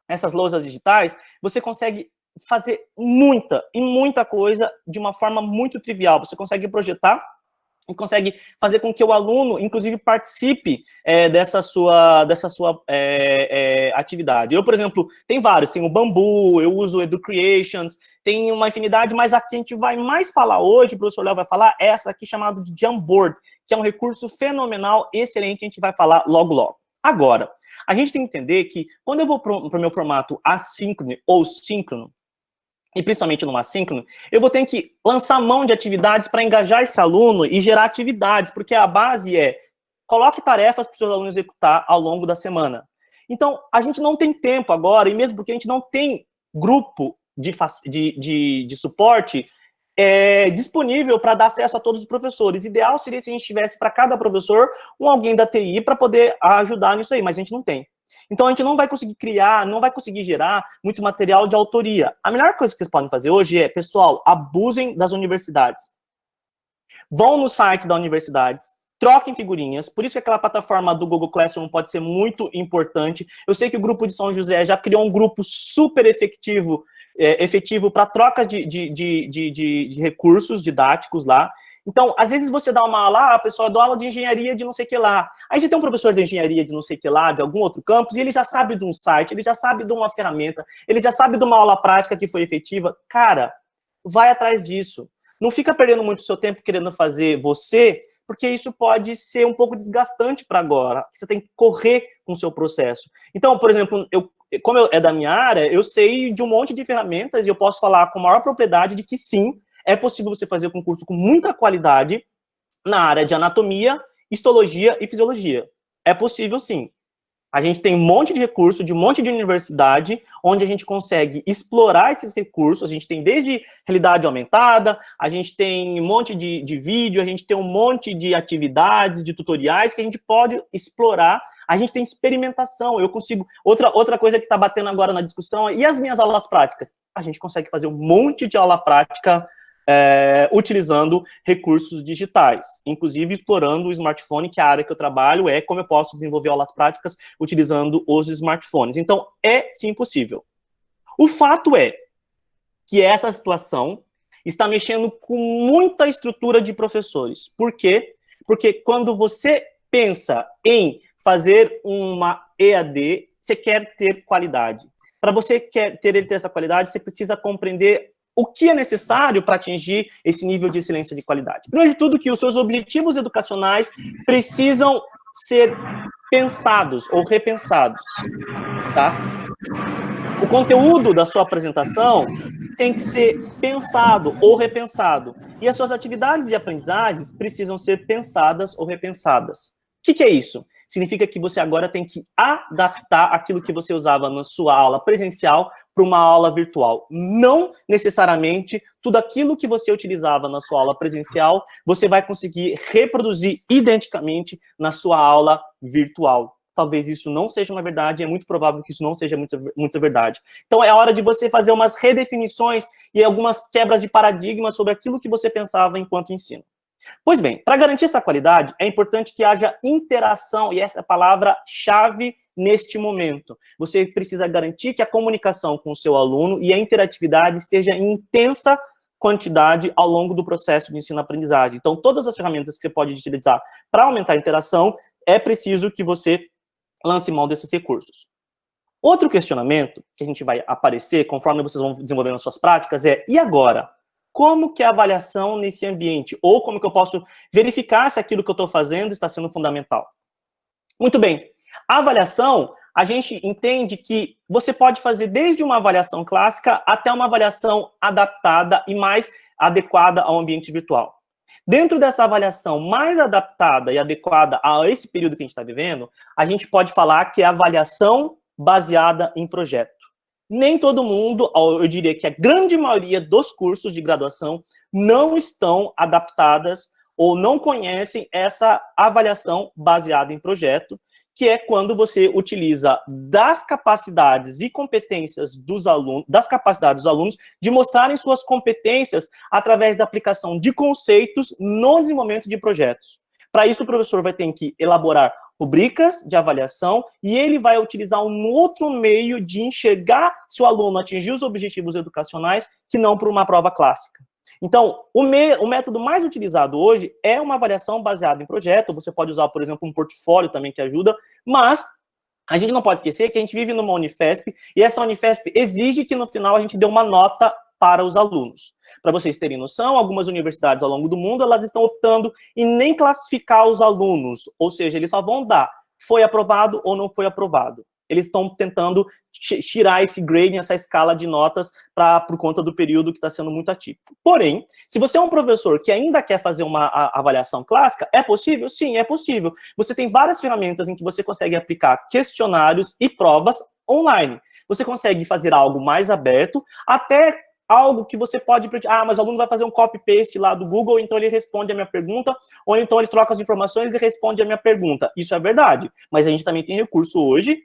essas lousas digitais, você consegue fazer muita coisa de uma forma muito trivial. Você consegue projetar e consegue fazer com que o aluno, inclusive, participe dessa sua atividade. Eu, por exemplo, tem vários, tem o Bambu, eu uso o EduCreations, tem uma infinidade, mas a que a gente vai mais falar hoje, o professor Léo vai falar, é essa aqui chamada de Jamboard, que é um recurso fenomenal, excelente, a gente vai falar logo. Agora, a gente tem que entender que quando eu vou para o meu formato assíncrono ou síncrono, e principalmente no assíncrono, eu vou ter que lançar mão de atividades para engajar esse aluno e gerar atividades, porque a base é coloque tarefas para os seus alunos executar ao longo da semana. Então, a gente não tem tempo agora, e mesmo porque a gente não tem grupo de suporte disponível para dar acesso a todos os professores. Ideal seria se a gente tivesse para cada professor alguém da TI para poder ajudar nisso aí, mas a gente não tem. Então, a gente não vai conseguir criar, não vai conseguir gerar muito material de autoria. A melhor coisa que vocês podem fazer hoje é, pessoal, abusem das universidades. Vão nos sites das universidades, troquem figurinhas, por isso que aquela plataforma do Google Classroom pode ser muito importante. Eu sei que o grupo de São José já criou um grupo super efetivo para troca de recursos didáticos lá. Então, às vezes você dá uma aula, a pessoa dá aula de engenharia de não sei o que lá. Aí já tem um professor de engenharia de não sei o que lá, de algum outro campus, e ele já sabe de um site, ele já sabe de uma ferramenta, ele já sabe de uma aula prática que foi efetiva. Cara, vai atrás disso. Não fica perdendo muito seu tempo querendo fazer você, porque isso pode ser um pouco desgastante para agora. Você tem que correr com o seu processo. Então, por exemplo, como é da minha área, eu sei de um monte de ferramentas e eu posso falar com maior propriedade de que sim, é possível você fazer um curso com muita qualidade na área de anatomia, histologia e fisiologia. É possível, sim. A gente tem um monte de recurso, de um monte de universidade, onde a gente consegue explorar esses recursos. A gente tem desde realidade aumentada, a gente tem um monte de vídeo, a gente tem um monte de atividades, de tutoriais que a gente pode explorar. A gente tem experimentação, eu consigo... Outra coisa que está batendo agora na discussão é, e as minhas aulas práticas? A gente consegue fazer um monte de aula prática utilizando recursos digitais, inclusive explorando o smartphone, que é a área que eu trabalho, como eu posso desenvolver aulas práticas utilizando os smartphones. Então, é sim possível. O fato é que essa situação está mexendo com muita estrutura de professores. Por quê? Porque quando você pensa em fazer uma EAD, você quer ter qualidade. Para você ter essa qualidade, você precisa compreender o que é necessário para atingir esse nível de excelência de qualidade. Primeiro de tudo, que os seus objetivos educacionais precisam ser pensados ou repensados, tá? O conteúdo da sua apresentação tem que ser pensado ou repensado. E as suas atividades de aprendizagem precisam ser pensadas ou repensadas. O que é isso? Significa que você agora tem que adaptar aquilo que você usava na sua aula presencial para uma aula virtual. Não necessariamente tudo aquilo que você utilizava na sua aula presencial, você vai conseguir reproduzir identicamente na sua aula virtual. Talvez isso não seja uma verdade, é muito provável que isso não seja muito verdade. Então, é hora de você fazer umas redefinições e algumas quebras de paradigma sobre aquilo que você pensava enquanto ensino. Pois bem, para garantir essa qualidade, é importante que haja interação, e essa é a palavra-chave neste momento. Você precisa garantir que a comunicação com o seu aluno e a interatividade esteja em intensa quantidade ao longo do processo de ensino-aprendizagem. Então, todas as ferramentas que você pode utilizar para aumentar a interação, é preciso que você lance mão desses recursos. Outro questionamento que a gente vai aparecer, conforme vocês vão desenvolvendo as suas práticas, é, e agora? Como que é a avaliação nesse ambiente? Ou como que eu posso verificar se aquilo que eu estou fazendo está sendo fundamental? Muito bem. A avaliação, a gente entende que você pode fazer desde uma avaliação clássica até uma avaliação adaptada e mais adequada ao ambiente virtual. Dentro dessa avaliação mais adaptada e adequada a esse período que a gente está vivendo, a gente pode falar que é a avaliação baseada em projeto. Nem todo mundo, eu diria que a grande maioria dos cursos de graduação não estão adaptadas ou não conhecem essa avaliação baseada em projeto, que é quando você utiliza das capacidades e competências dos alunos, de mostrarem suas competências através da aplicação de conceitos no desenvolvimento de projetos. Para isso, o professor vai ter que elaborar rubricas de avaliação, e ele vai utilizar um outro meio de enxergar se o aluno atingiu os objetivos educacionais, que não por uma prova clássica. Então, o método mais utilizado hoje é uma avaliação baseada em projeto. Você pode usar, por exemplo, um portfólio também que ajuda, mas a gente não pode esquecer que a gente vive numa Unifesp, e essa Unifesp exige que no final a gente dê uma nota para os alunos. Para vocês terem noção, algumas universidades ao longo do mundo, elas estão optando em nem classificar os alunos, ou seja, eles só vão dar foi aprovado ou não foi aprovado. Eles estão tentando tirar esse grading, essa escala de notas, por conta do período que está sendo muito atípico. Porém, se você é um professor que ainda quer fazer uma avaliação clássica, é possível? Sim, é possível. Você tem várias ferramentas em que você consegue aplicar questionários e provas online. Você consegue fazer algo mais aberto, até algo que você pode... mas o aluno vai fazer um copy-paste lá do Google, então ele responde a minha pergunta, ou então ele troca as informações e responde a minha pergunta. Isso é verdade, mas a gente também tem recurso hoje.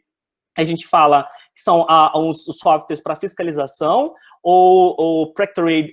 A gente fala que são os softwares para fiscalização ou Practorate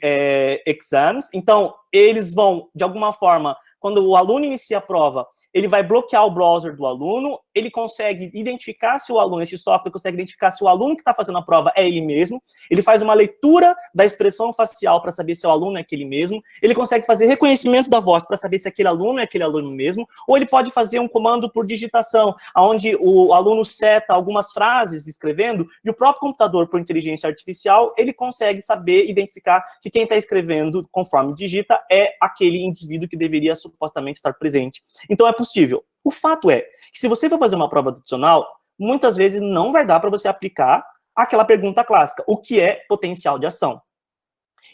Exams. Então, eles vão, de alguma forma, quando o aluno inicia a prova, ele vai bloquear o browser do aluno, ele consegue identificar se o aluno, esse software consegue identificar se o aluno que está fazendo a prova é ele mesmo, ele faz uma leitura da expressão facial para saber se o aluno é aquele mesmo, ele consegue fazer reconhecimento da voz para saber se aquele aluno é aquele aluno mesmo, ou ele pode fazer um comando por digitação, onde o aluno seta algumas frases escrevendo, e o próprio computador, por inteligência artificial, ele consegue saber identificar se quem está escrevendo conforme digita é aquele indivíduo que deveria supostamente estar presente. Então, é possível. O fato é que se você for fazer uma prova adicional, muitas vezes não vai dar para você aplicar aquela pergunta clássica, o que é potencial de ação.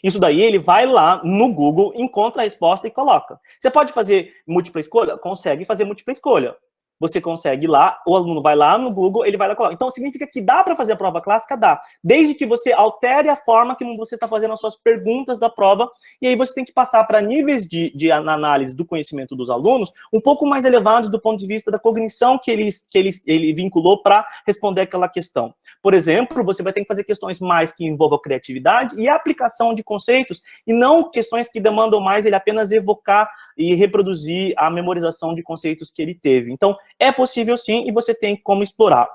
Isso daí ele vai lá no Google, encontra a resposta e coloca. Você pode fazer múltipla escolha? Consegue fazer múltipla escolha. Você consegue lá, o aluno vai lá no Google, ele vai lá e coloca. Então, significa que dá para fazer a prova clássica? Dá. Desde que você altere a forma que você está fazendo as suas perguntas da prova, e aí você tem que passar para níveis de análise do conhecimento dos alunos um pouco mais elevados do ponto de vista da cognição que ele vinculou para responder aquela questão. Por exemplo, você vai ter que fazer questões mais que envolvam criatividade e aplicação de conceitos, e não questões que demandam mais ele apenas evocar e reproduzir a memorização de conceitos que ele teve. Então, é possível sim, e você tem como explorar.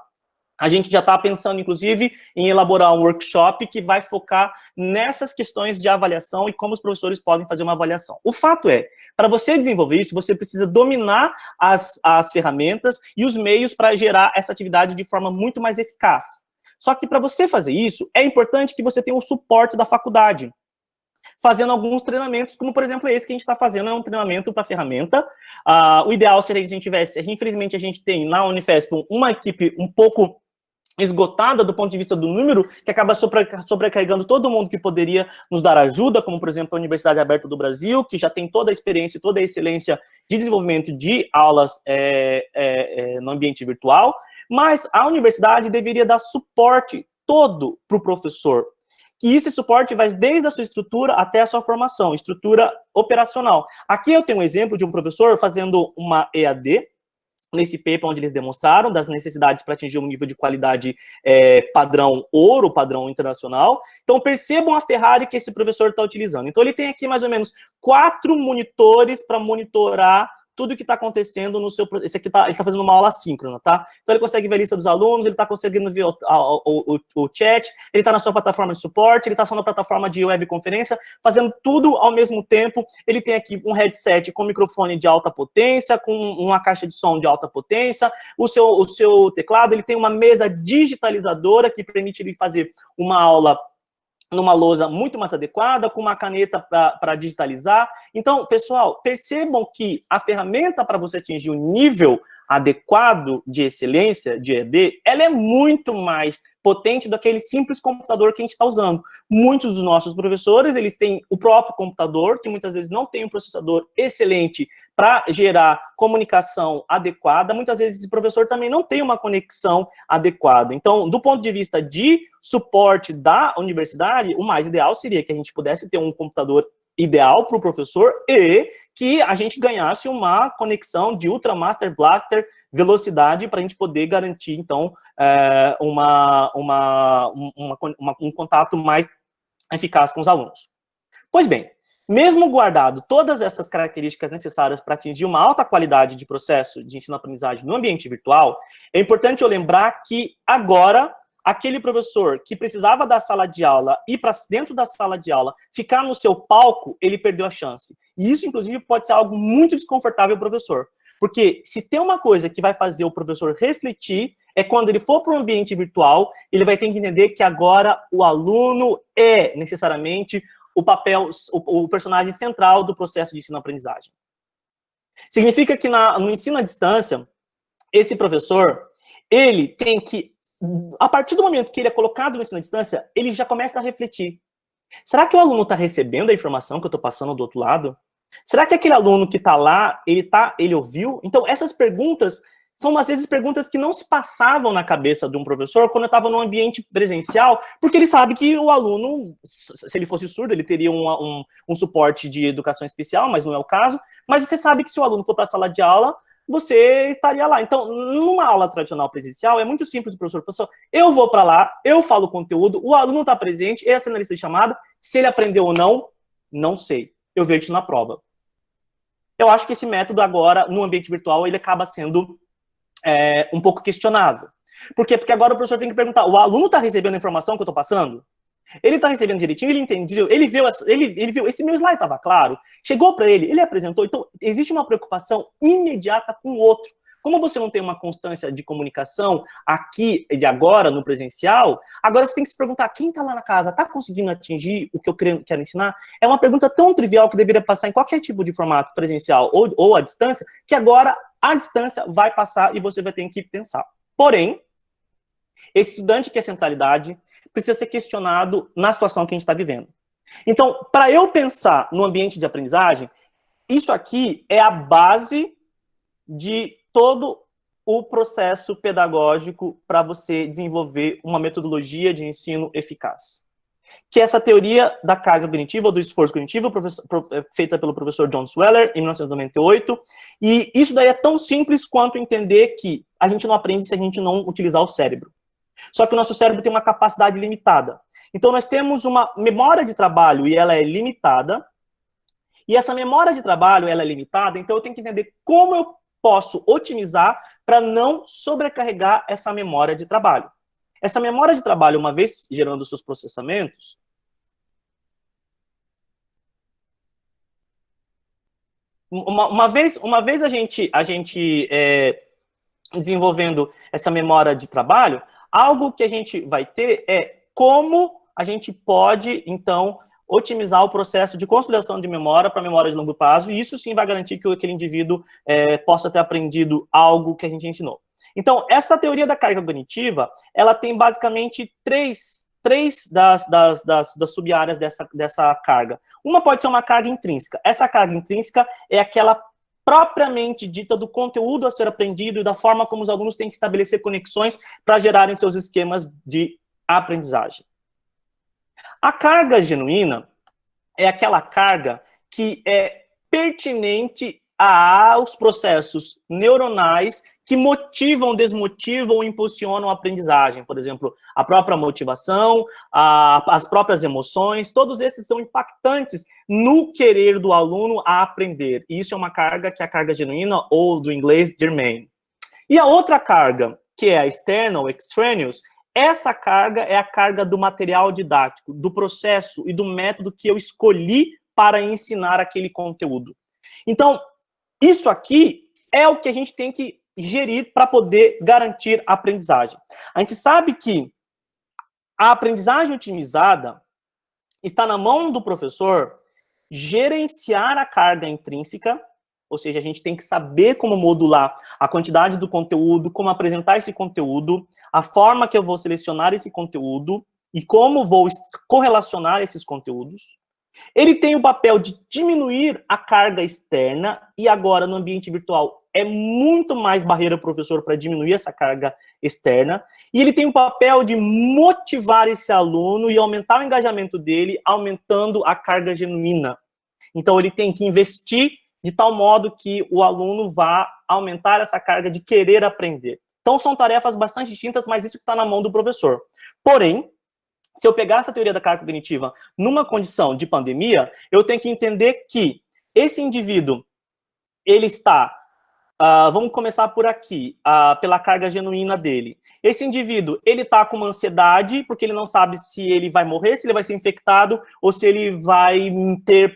A gente já está pensando, inclusive, em elaborar um workshop que vai focar nessas questões de avaliação e como os professores podem fazer uma avaliação. O fato é, para você desenvolver isso, você precisa dominar as ferramentas e os meios para gerar essa atividade de forma muito mais eficaz. Só que para você fazer isso, é importante que você tenha o suporte da faculdade, fazendo alguns treinamentos, como, por exemplo, esse que a gente está fazendo, é um treinamento para ferramenta. O ideal seria que a gente tivesse, infelizmente, a gente tem na Unifesp uma equipe um pouco esgotada do ponto de vista do número, que acaba sobrecarregando todo mundo que poderia nos dar ajuda, como, por exemplo, a Universidade Aberta do Brasil, que já tem toda a experiência e toda a excelência de desenvolvimento de aulas no ambiente virtual, mas a universidade deveria dar suporte todo para o professor, que esse suporte vai desde a sua estrutura até a sua formação, estrutura operacional. Aqui eu tenho um exemplo de um professor fazendo uma EAD, nesse paper onde eles demonstraram das necessidades para atingir um nível de qualidade padrão ouro, padrão internacional. Então, percebam a Ferrari que esse professor está utilizando. Então, ele tem aqui mais ou menos 4 monitores para monitorar tudo que está acontecendo no seu... Esse aqui ele está fazendo uma aula assíncrona, tá? Então, ele consegue ver a lista dos alunos, ele está conseguindo ver o chat, ele está na sua plataforma de suporte, ele está só na plataforma de webconferência, fazendo tudo ao mesmo tempo. Ele tem aqui um headset com microfone de alta potência, com uma caixa de som de alta potência, o seu teclado, ele tem uma mesa digitalizadora que permite ele fazer uma aula numa lousa muito mais adequada, com uma caneta para digitalizar. Então, pessoal, percebam que a ferramenta para você atingir o nível adequado de excelência de EAD, ela é muito mais potente do que aquele simples computador que a gente está usando. Muitos dos nossos professores, eles têm o próprio computador, que muitas vezes não tem um processador excelente para gerar comunicação adequada. Muitas vezes esse professor também não tem uma conexão adequada. Então, do ponto de vista de suporte da universidade, o mais ideal seria que a gente pudesse ter um computador ideal para o professor e que a gente ganhasse uma conexão de Ultra Master Blaster velocidade para a gente poder garantir, então, um contato mais eficaz com os alunos. Pois bem, Mesmo guardado todas essas características necessárias para atingir uma alta qualidade de processo de ensino-aprendizagem no ambiente virtual, é importante eu lembrar que agora, aquele professor que precisava da sala de aula ir para dentro da sala de aula, ficar no seu palco, ele perdeu a chance. E isso, inclusive, pode ser algo muito desconfortável para o professor. Porque se tem uma coisa que vai fazer o professor refletir, é quando ele for para o ambiente virtual, ele vai ter que entender que agora o aluno é necessariamente o personagem central do processo de ensino-aprendizagem. Significa que no ensino à distância, esse professor, ele tem que, a partir do momento que ele é colocado no ensino à distância, ele já começa a refletir. Será que o aluno está recebendo a informação que eu estou passando do outro lado? Será que aquele aluno que está lá, ele ouviu? Então, essas perguntas são, às vezes, perguntas que não se passavam na cabeça de um professor quando eu estava no ambiente presencial, porque ele sabe que o aluno, se ele fosse surdo, ele teria um suporte de educação especial, mas não é o caso. Mas você sabe que se o aluno for para a sala de aula, você estaria lá. Então, numa aula tradicional presencial, é muito simples o professor, eu vou para lá, eu falo o conteúdo, o aluno está presente, essa é a lista de chamada, se ele aprendeu ou não, não sei. Eu vejo isso na prova. Eu acho que esse método agora, no ambiente virtual, ele acaba sendo um pouco questionável. Por quê? Porque agora o professor tem que perguntar, o aluno está recebendo a informação que eu estou passando? Ele está recebendo direitinho, ele entendeu, ele viu, esse meu slide estava claro, chegou para ele apresentou. Então, existe uma preocupação imediata com o outro. Como você não tem uma constância de comunicação aqui e agora, no presencial, agora você tem que se perguntar, quem está lá na casa está conseguindo atingir o que eu quero ensinar? É uma pergunta tão trivial que deveria passar em qualquer tipo de formato presencial ou à distância, que agora a distância vai passar e você vai ter que pensar. Porém, esse estudante que é centralidade precisa ser questionado na situação que a gente está vivendo. Então, para eu pensar no ambiente de aprendizagem, isso aqui é a base de todo o processo pedagógico para você desenvolver uma metodologia de ensino eficaz. Que é essa teoria da carga cognitiva, ou do esforço cognitivo, feita pelo professor John Sweller, em 1998, e isso daí é tão simples quanto entender que a gente não aprende se a gente não utilizar o cérebro. Só que o nosso cérebro tem uma capacidade limitada. Então, nós temos uma memória de trabalho e ela é limitada, e essa memória de trabalho ela é limitada, então eu tenho que entender como eu posso otimizar para não sobrecarregar essa memória de trabalho. Essa memória de trabalho, uma vez gerando seus processamentos, uma vez a gente desenvolvendo essa memória de trabalho, algo que a gente vai ter é como a gente pode, então, otimizar o processo de consolidação de memória para memória de longo prazo, e isso sim vai garantir que aquele indivíduo possa ter aprendido algo que a gente ensinou. Então, essa teoria da carga cognitiva, ela tem basicamente três das sub-áreas dessa carga. Uma pode ser uma carga intrínseca. Essa carga intrínseca é aquela propriamente dita do conteúdo a ser aprendido e da forma como os alunos têm que estabelecer conexões para gerarem seus esquemas de aprendizagem. A carga genuína é aquela carga que é pertinente aos processos neuronais que motivam, desmotivam, impulsionam a aprendizagem. Por exemplo, a própria motivação, as próprias emoções, todos esses são impactantes no querer do aluno a aprender. E isso é uma carga que é a carga genuína, ou do inglês, germane. E a outra carga, que é a external, extraneous, essa carga é a carga do material didático, do processo e do método que eu escolhi para ensinar aquele conteúdo. Então, isso aqui é o que a gente tem que gerir para poder garantir a aprendizagem. A gente sabe que a aprendizagem otimizada está na mão do professor gerenciar a carga intrínseca, ou seja, a gente tem que saber como modular a quantidade do conteúdo, como apresentar esse conteúdo, a forma que eu vou selecionar esse conteúdo e como vou correlacionar esses conteúdos. Ele tem o papel de diminuir a carga externa, e agora no ambiente virtual é muito mais barreira para o professor para diminuir essa carga externa, e ele tem o papel de motivar esse aluno e aumentar o engajamento dele, aumentando a carga genuína. Então ele tem que investir de tal modo que o aluno vá aumentar essa carga de querer aprender. Então são tarefas bastante distintas, mas isso está na mão do professor. Porém, se eu pegar essa teoria da carga cognitiva numa condição de pandemia, eu tenho que entender que esse indivíduo, ele está, vamos começar por aqui, pela carga genuína dele. Esse indivíduo, ele está com uma ansiedade, porque ele não sabe se ele vai morrer, se ele vai ser infectado, ou se ele vai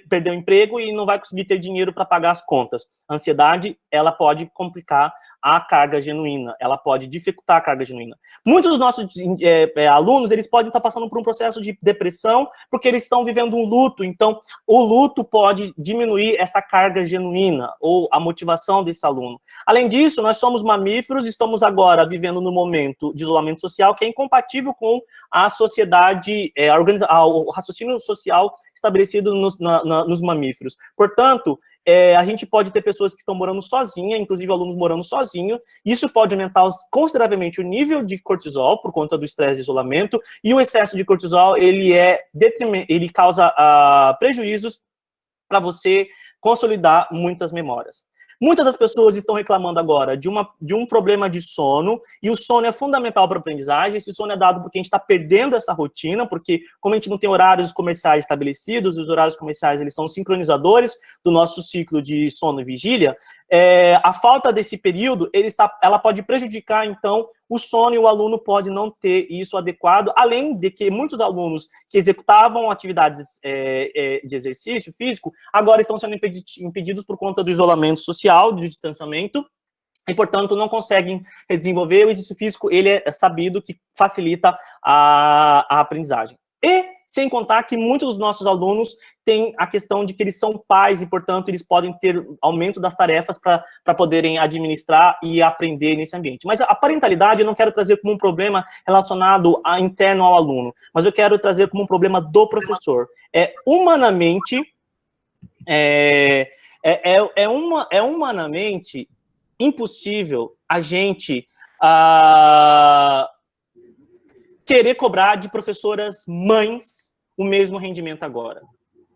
perder o emprego e não vai conseguir ter dinheiro para pagar as contas. A ansiedade, ela pode complicar a carga genuína, ela pode dificultar a carga genuína. Muitos dos nossos alunos, eles podem estar passando por um processo de depressão, porque eles estão vivendo um luto, então o luto pode diminuir essa carga genuína, ou a motivação desse aluno. Além disso, nós somos mamíferos, estamos agora vivendo num momento de isolamento social que é incompatível com a sociedade, o raciocínio social estabelecido nos mamíferos. Portanto, a gente pode ter pessoas que estão morando sozinhas, inclusive alunos morando sozinhos, isso pode aumentar consideravelmente o nível de cortisol, por conta do estresse de isolamento, e o excesso de cortisol, ele causa prejuízos para você consolidar muitas memórias. Muitas das pessoas estão reclamando agora de um problema de sono, e o sono é fundamental para a aprendizagem. Esse sono é dado porque a gente está perdendo essa rotina, porque como a gente não tem horários comerciais estabelecidos, os horários comerciais eles são sincronizadores do nosso ciclo de sono e vigília, a falta desse período, ela pode prejudicar, então, o sono, e o aluno pode não ter isso adequado, além de que muitos alunos que executavam atividades de exercício físico, agora estão sendo impedidos por conta do isolamento social, do distanciamento, e, portanto, não conseguem desenvolver. O exercício físico, ele é sabido que facilita a aprendizagem. E, sem contar que muitos dos nossos alunos têm a questão de que eles são pais e, portanto, eles podem ter aumento das tarefas para poderem administrar e aprender nesse ambiente. Mas a parentalidade eu não quero trazer como um problema relacionado interno ao aluno, mas eu quero trazer como um problema do professor. Humanamente impossível a gente querer cobrar de professoras mães o mesmo rendimento agora.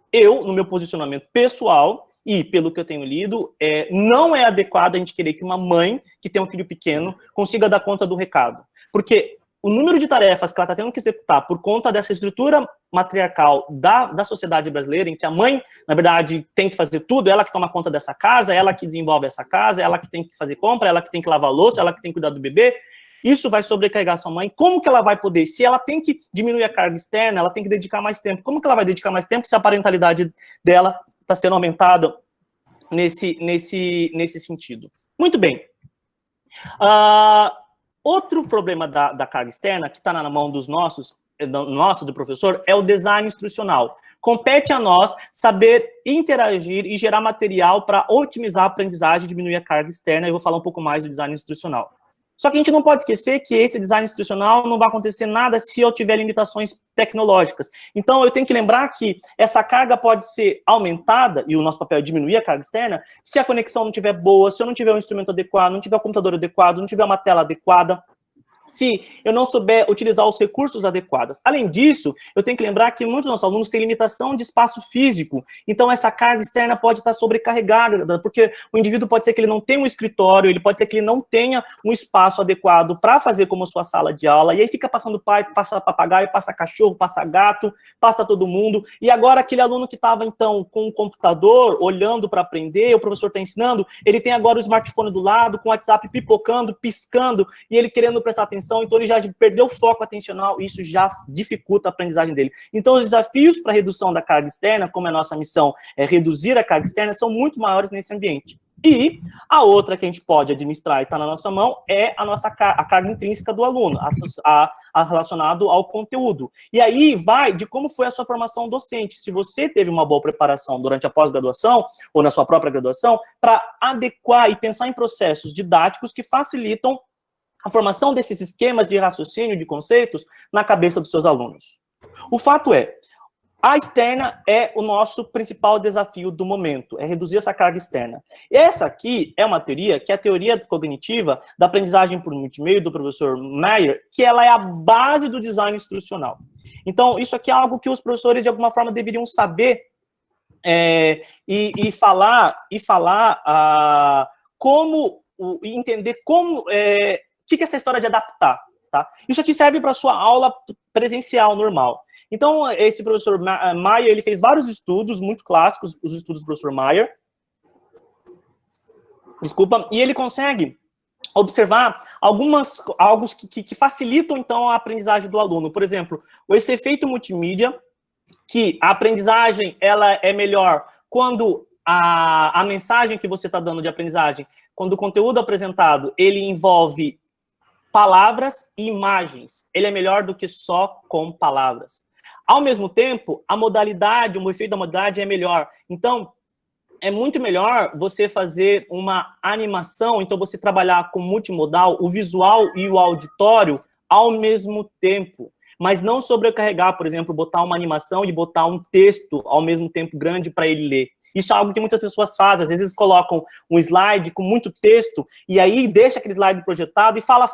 Eu, no meu posicionamento pessoal, e pelo que eu tenho lido, não é adequado a gente querer que uma mãe que tem um filho pequeno consiga dar conta do recado. Porque o número de tarefas que ela está tendo que executar por conta dessa estrutura matriarcal da sociedade brasileira, em que a mãe, na verdade, tem que fazer tudo, ela que toma conta dessa casa, ela que desenvolve essa casa, ela que tem que fazer compra, ela que tem que lavar a louça, ela que tem que cuidar do bebê, isso vai sobrecarregar sua mãe. Como que ela vai poder? Se ela tem que diminuir a carga externa, ela tem que dedicar mais tempo. Como que ela vai dedicar mais tempo se a parentalidade dela está sendo aumentada nesse sentido? Muito bem. Outro problema da carga externa, que está na mão do professor, é o design instrucional. Compete a nós saber interagir e gerar material para otimizar a aprendizagem e diminuir a carga externa. Eu vou falar um pouco mais do design instrucional. Só que a gente não pode esquecer que esse design institucional não vai acontecer nada se eu tiver limitações tecnológicas. Então, eu tenho que lembrar que essa carga pode ser aumentada, e o nosso papel é diminuir a carga externa, se a conexão não estiver boa, se eu não tiver um instrumento adequado, não tiver um computador adequado, não tiver uma tela adequada, se eu não souber utilizar os recursos adequados. Além disso, eu tenho que lembrar que muitos dos nossos alunos têm limitação de espaço físico, então essa carga externa pode estar sobrecarregada, porque o indivíduo pode ser que ele não tenha um escritório, ele pode ser que ele não tenha um espaço adequado para fazer como sua sala de aula, e aí fica passando pai, passa papagaio, passa cachorro, passa gato, passa todo mundo, e agora aquele aluno que estava, então, com o computador, olhando para aprender, o professor está ensinando, ele tem agora o smartphone do lado, com o WhatsApp pipocando, piscando, e ele querendo prestar atenção, então ele já perdeu o foco atencional, e isso já dificulta a aprendizagem dele. Então, os desafios para a redução da carga externa, como a nossa missão é reduzir a carga externa, são muito maiores nesse ambiente. E a outra que a gente pode administrar e está na nossa mão é a carga intrínseca do aluno, relacionado ao conteúdo. E aí vai de como foi a sua formação docente. Se você teve uma boa preparação durante a pós-graduação ou na sua própria graduação, para adequar e pensar em processos didáticos que facilitam a formação desses esquemas de raciocínio, de conceitos, na cabeça dos seus alunos. O fato é, a externa é o nosso principal desafio do momento, é reduzir essa carga externa. E essa aqui é uma teoria, que é a teoria cognitiva da aprendizagem por multimeio, do professor Meyer, que ela é a base do design instrucional. Então, isso aqui é algo que os professores, de alguma forma, deveriam saber e falar como, entender como... O que é essa história de adaptar? tá? Isso aqui serve para sua aula presencial normal. Então, esse professor Maier, ele fez vários estudos muito clássicos, os estudos do professor Maier. Desculpa. E ele consegue observar algo que facilitam, então, a aprendizagem do aluno. Por exemplo, esse efeito multimídia, que a aprendizagem ela é melhor quando a mensagem que você está dando de aprendizagem, quando o conteúdo apresentado, ele envolve palavras e imagens. Ele é melhor do que só com palavras. Ao mesmo tempo, a modalidade, o efeito da modalidade é melhor. Então, é muito melhor você fazer uma animação, então você trabalhar com multimodal, o visual e o auditório ao mesmo tempo. Mas não sobrecarregar, por exemplo, botar uma animação e botar um texto ao mesmo tempo grande para ele ler. Isso é algo que muitas pessoas fazem. Às vezes colocam um slide com muito texto e aí deixa aquele slide projetado e fala,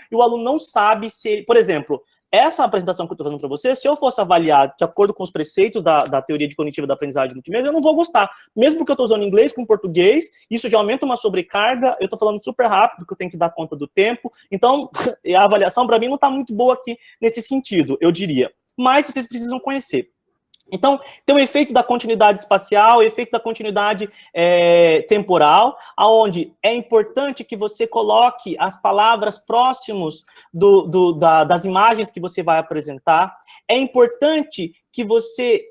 e o aluno não sabe se... Por exemplo, essa apresentação que eu estou fazendo para você, se eu fosse avaliar de acordo com os preceitos da teoria de cognitiva da aprendizagem multimídia, eu não vou gostar. Mesmo porque eu estou usando inglês com português, isso já aumenta uma sobrecarga, eu estou falando super rápido, que eu tenho que dar conta do tempo. Então, a avaliação, para mim, não está muito boa aqui nesse sentido, eu diria. Mas vocês precisam conhecer. Então, tem o efeito da continuidade espacial, o efeito da continuidade temporal, onde é importante que você coloque as palavras próximos das imagens que você vai apresentar. É importante que você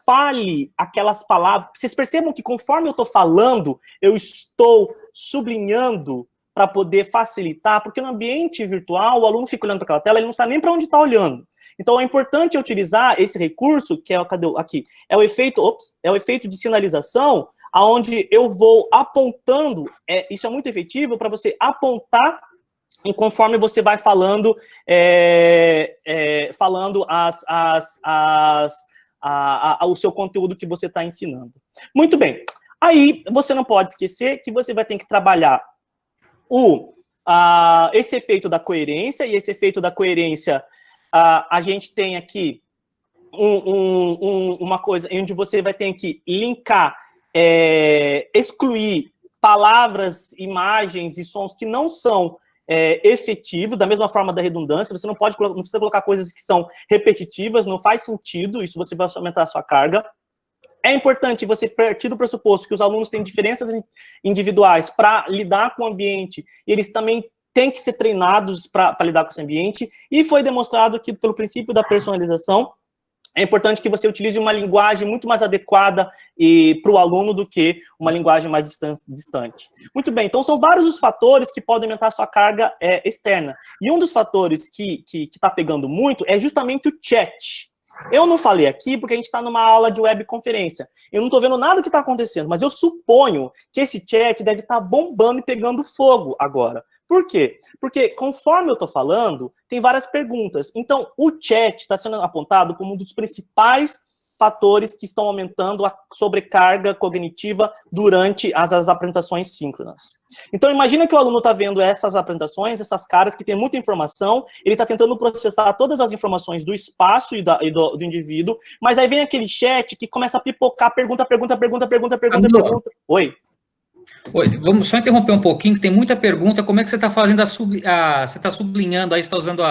fale aquelas palavras. Vocês percebam que conforme eu estou falando, eu estou sublinhando para poder facilitar, porque no ambiente virtual, o aluno fica olhando para aquela tela, ele não sabe nem para onde está olhando. Então, é importante utilizar esse recurso, que é o efeito de sinalização, onde eu vou apontando, isso é muito efetivo para você apontar, e conforme você vai falando, o seu conteúdo que você está ensinando. Muito bem. Aí, você não pode esquecer que você vai ter que trabalhar esse efeito da coerência, e esse efeito da coerência, a gente tem aqui uma coisa onde você vai ter que linkar, excluir palavras, imagens e sons que não são efetivos, da mesma forma da redundância. Você não precisa colocar coisas que são repetitivas, não faz sentido, isso você vai aumentar a sua carga. É importante você partir do pressuposto que os alunos têm diferenças individuais para lidar com o ambiente, e eles também têm que ser treinados para lidar com esse ambiente, e foi demonstrado que, pelo princípio da personalização, é importante que você utilize uma linguagem muito mais adequada para o aluno do que uma linguagem mais distante. Muito bem, então são vários os fatores que podem aumentar a sua carga externa. E um dos fatores que está pegando muito é justamente o chat. Eu não falei aqui porque a gente está numa aula de webconferência. Eu não estou vendo nada que está acontecendo, mas eu suponho que esse chat deve estar bombando e pegando fogo agora. Por quê? Porque, conforme eu estou falando, tem várias perguntas. Então, o chat está sendo apontado como um dos principais fatores que estão aumentando a sobrecarga cognitiva durante as apresentações síncronas. Então, imagina que o aluno está vendo essas apresentações, essas caras que tem muita informação, ele está tentando processar todas as informações do espaço e do indivíduo, mas aí vem aquele chat que começa a pipocar, pergunta. Oi? Oi, vamos só interromper um pouquinho, que tem muita pergunta. Como é que você está fazendo você está sublinhando aí, você está usando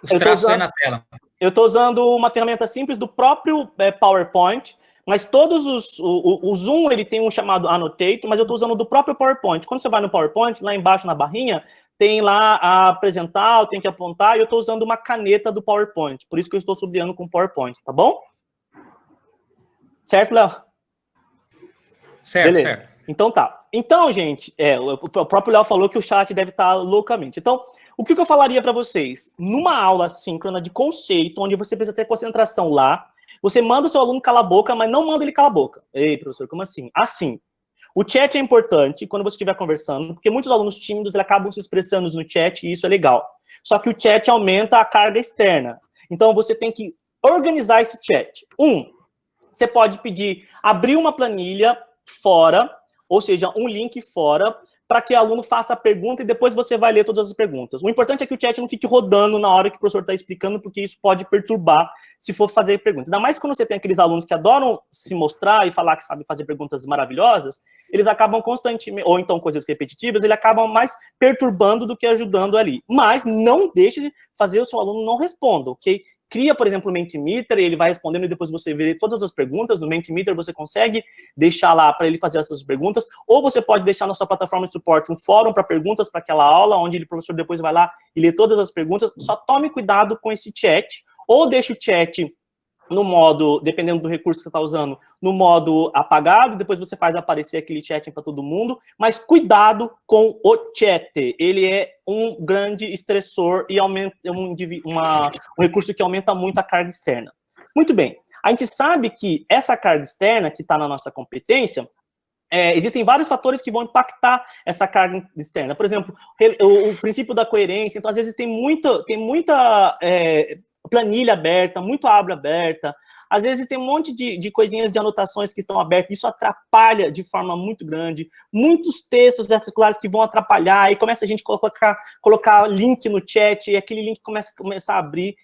os traços aí na tela? Eu estou usando uma ferramenta simples do próprio PowerPoint, mas todos o Zoom, ele tem um chamado Annotate, mas eu estou usando do próprio PowerPoint. Quando você vai no PowerPoint, lá embaixo na barrinha, tem lá a apresentar, tem que apontar, e eu estou usando uma caneta do PowerPoint. Por isso que eu estou sublinhando com o PowerPoint, tá bom? Certo, Léo? Certo, beleza. certo. Então tá. Então, gente, o próprio Léo falou que o chat deve estar loucamente. Então, o que eu falaria para vocês? Numa aula síncrona de conceito, onde você precisa ter concentração lá, você manda o seu aluno calar a boca, mas não manda ele calar a boca. Ei, professor, como assim? Assim. O chat é importante quando você estiver conversando, porque muitos alunos tímidos acabam se expressando no chat, e isso é legal. Só que o chat aumenta a carga externa. Então, você tem que organizar esse chat. Você pode pedir, abrir uma planilha fora, ou seja, um link fora, para que o aluno faça a pergunta e depois você vai ler todas as perguntas. O importante é que o chat não fique rodando na hora que o professor está explicando, porque isso pode perturbar se for fazer perguntas. Ainda mais quando você tem aqueles alunos que adoram se mostrar e falar que sabem fazer perguntas maravilhosas, eles acabam constantemente, ou então coisas repetitivas, eles acabam mais perturbando do que ajudando ali. Mas não deixe de fazer o seu aluno não responda, ok? Cria, por exemplo, o Mentimeter, e ele vai respondendo e depois você vê todas as perguntas. No Mentimeter você consegue deixar lá para ele fazer essas perguntas, ou você pode deixar na sua plataforma de suporte um fórum para perguntas para aquela aula, onde o professor depois vai lá e lê todas as perguntas. Só tome cuidado com esse chat, ou deixe o chat no modo, dependendo do recurso que você está usando, no modo apagado, depois você faz aparecer aquele chat para todo mundo, mas cuidado com o chat, ele é um grande estressor e aumenta um recurso que aumenta muito a carga externa. Muito bem, a gente sabe que essa carga externa que está na nossa competência, existem vários fatores que vão impactar essa carga externa. Por exemplo, o princípio da coerência. Então, às vezes, tem muita planilha aberta, muito aba aberta. Às vezes, tem um monte de coisinhas de anotações que estão abertas. Isso atrapalha de forma muito grande. Muitos textos circulares que vão atrapalhar. Aí começa a gente colocar link no chat e aquele link começa a abrir.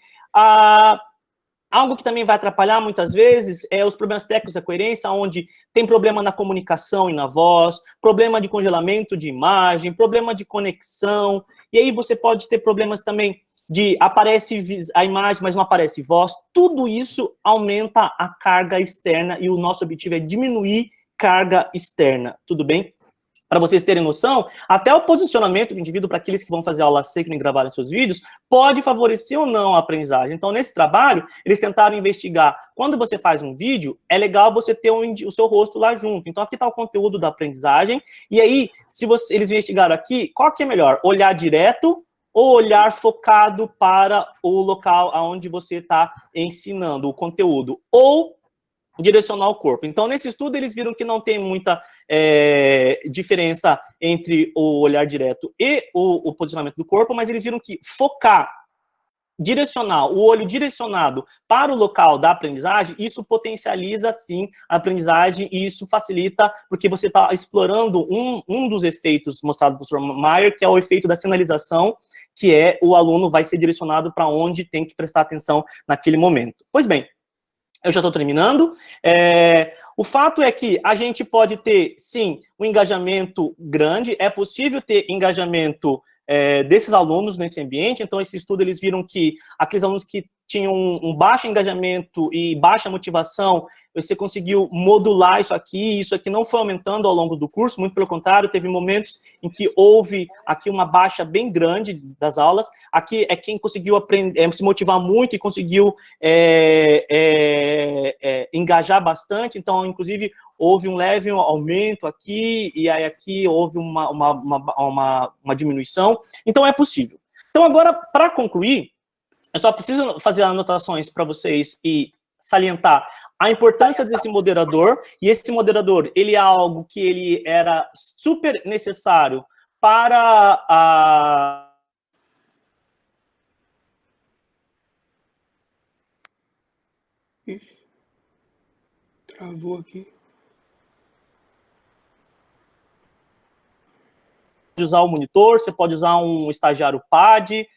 Algo que também vai atrapalhar muitas vezes é os problemas técnicos da coerência, onde tem problema na comunicação e na voz, problema de congelamento de imagem, problema de conexão, e aí você pode ter problemas também de aparece a imagem, mas não aparece voz. Tudo isso aumenta a carga externa e o nosso objetivo é diminuir carga externa, tudo bem? Para vocês terem noção, até o posicionamento do indivíduo, para aqueles que vão fazer aula síncrona e gravarem seus vídeos, pode favorecer ou não a aprendizagem. Então, nesse trabalho, eles tentaram investigar, quando você faz um vídeo, é legal você ter o seu rosto lá junto. Então, aqui está o conteúdo da aprendizagem, e aí, eles investigaram aqui, qual que é melhor? Olhar direto ou olhar focado para o local onde você está ensinando o conteúdo, ou direcionar o corpo. Então, nesse estudo, eles viram que não tem muita diferença entre o olhar direto e o posicionamento do corpo, mas eles viram que focar, direcionar, o olho direcionado para o local da aprendizagem, isso potencializa, sim, a aprendizagem, e isso facilita, porque você está explorando um dos efeitos mostrados pelo professor Maier, que é o efeito da sinalização, que é o aluno vai ser direcionado para onde tem que prestar atenção naquele momento. Pois bem, eu já estou terminando. O fato é que a gente pode ter, sim, um engajamento grande, é possível ter engajamento desses alunos nesse ambiente. Então, esse estudo, eles viram que aqueles alunos que tinham um baixo engajamento e baixa motivação, você conseguiu modular isso aqui não foi aumentando ao longo do curso, muito pelo contrário, teve momentos em que houve aqui uma baixa bem grande das aulas. Aqui é quem conseguiu aprender, se motivar muito e conseguiu engajar bastante. Então, inclusive, houve um leve aumento aqui, e aí aqui houve uma diminuição. Então, é possível. Então, agora, para concluir, eu só preciso fazer anotações para vocês e salientar a importância desse moderador, e esse moderador, ele é algo que ele era super necessário para a... Travou aqui. Usar o monitor, você pode usar um estagiário PAD,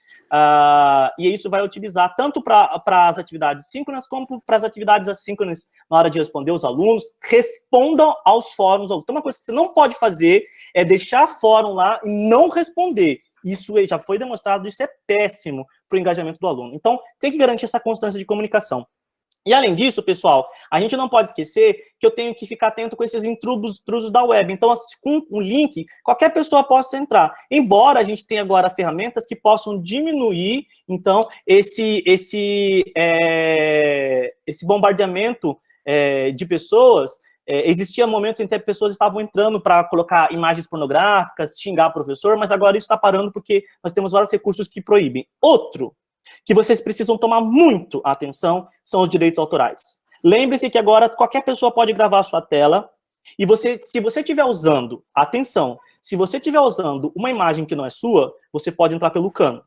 e isso vai utilizar tanto para as atividades síncronas como para as atividades assíncronas na hora de responder os alunos. Respondam aos fóruns. Então, uma coisa que você não pode fazer é deixar fórum lá e não responder. Isso já foi demonstrado, isso é péssimo para o engajamento do aluno. Então, tem que garantir essa constância de comunicação. E, além disso, pessoal, a gente não pode esquecer que eu tenho que ficar atento com esses intrusos da web. Então, com um link, qualquer pessoa possa entrar. Embora a gente tenha agora ferramentas que possam diminuir, então, esse bombardeamento de pessoas. Existia momentos em que pessoas estavam entrando para colocar imagens pornográficas, xingar o professor, mas agora isso está parando porque nós temos vários recursos que proíbem. Outro que vocês precisam tomar muito atenção são os direitos autorais. Lembre-se que agora qualquer pessoa pode gravar a sua tela, e se você estiver usando, atenção, se você estiver usando uma imagem que não é sua, você pode entrar pelo cano.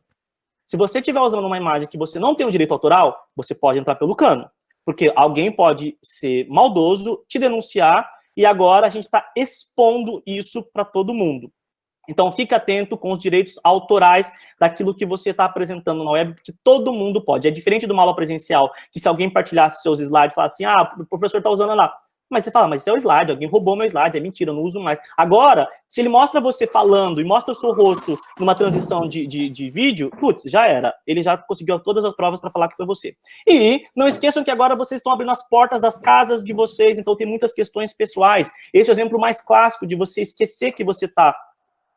Se você estiver usando uma imagem que você não tem o direito autoral, você pode entrar pelo cano, porque alguém pode ser maldoso, te denunciar, e agora a gente está expondo isso para todo mundo. Então, fique atento com os direitos autorais daquilo que você está apresentando na web, porque todo mundo pode. É diferente de uma aula presencial, que se alguém partilhasse seus slides e falasse assim, ah, o professor está usando lá. Mas você fala, mas esse é o slide, alguém roubou meu slide, é mentira, eu não uso mais. Agora, se ele mostra você falando e mostra o seu rosto numa transição de vídeo, putz, já era. Ele já conseguiu todas as provas para falar que foi você. E não esqueçam que agora vocês estão abrindo as portas das casas de vocês, então tem muitas questões pessoais. Esse é o exemplo mais clássico de você esquecer que você está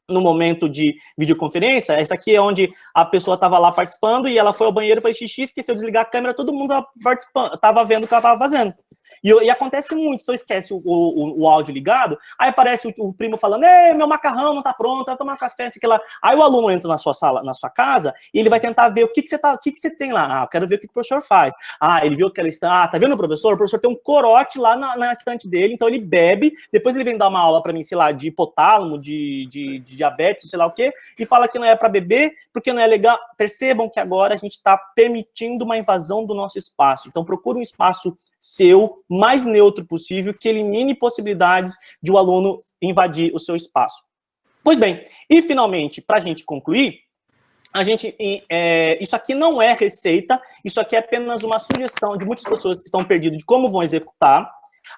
no momento de videoconferência. Essa aqui é onde a pessoa estava lá participando e ela foi ao banheiro, fez xixi, esqueceu de desligar a câmera, todo mundo estava vendo o que ela estava fazendo. E acontece muito, então esquece o áudio ligado, aí aparece o primo falando, ei, meu macarrão não tá pronto, vai tomar um café, não sei o que lá. Aí o aluno entra na sua sala, na sua casa, e ele vai tentar ver o que você tem lá. Ah, eu quero ver o que o professor faz. Ah, ele viu que ela está, ah, tá vendo o professor? O professor tem um corote lá na estante dele, então ele bebe, depois ele vem dar uma aula para mim, sei lá, de hipotálamo, de diabetes, sei lá o quê, e fala que não é para beber, porque não é legal. Percebam que agora a gente está permitindo uma invasão do nosso espaço. Então procure um espaço seu, mais neutro possível, que elimine possibilidades de o aluno invadir o seu espaço. Pois bem, e finalmente, para a gente concluir, isso aqui não é receita, isso aqui é apenas uma sugestão de muitas pessoas que estão perdidas de como vão executar.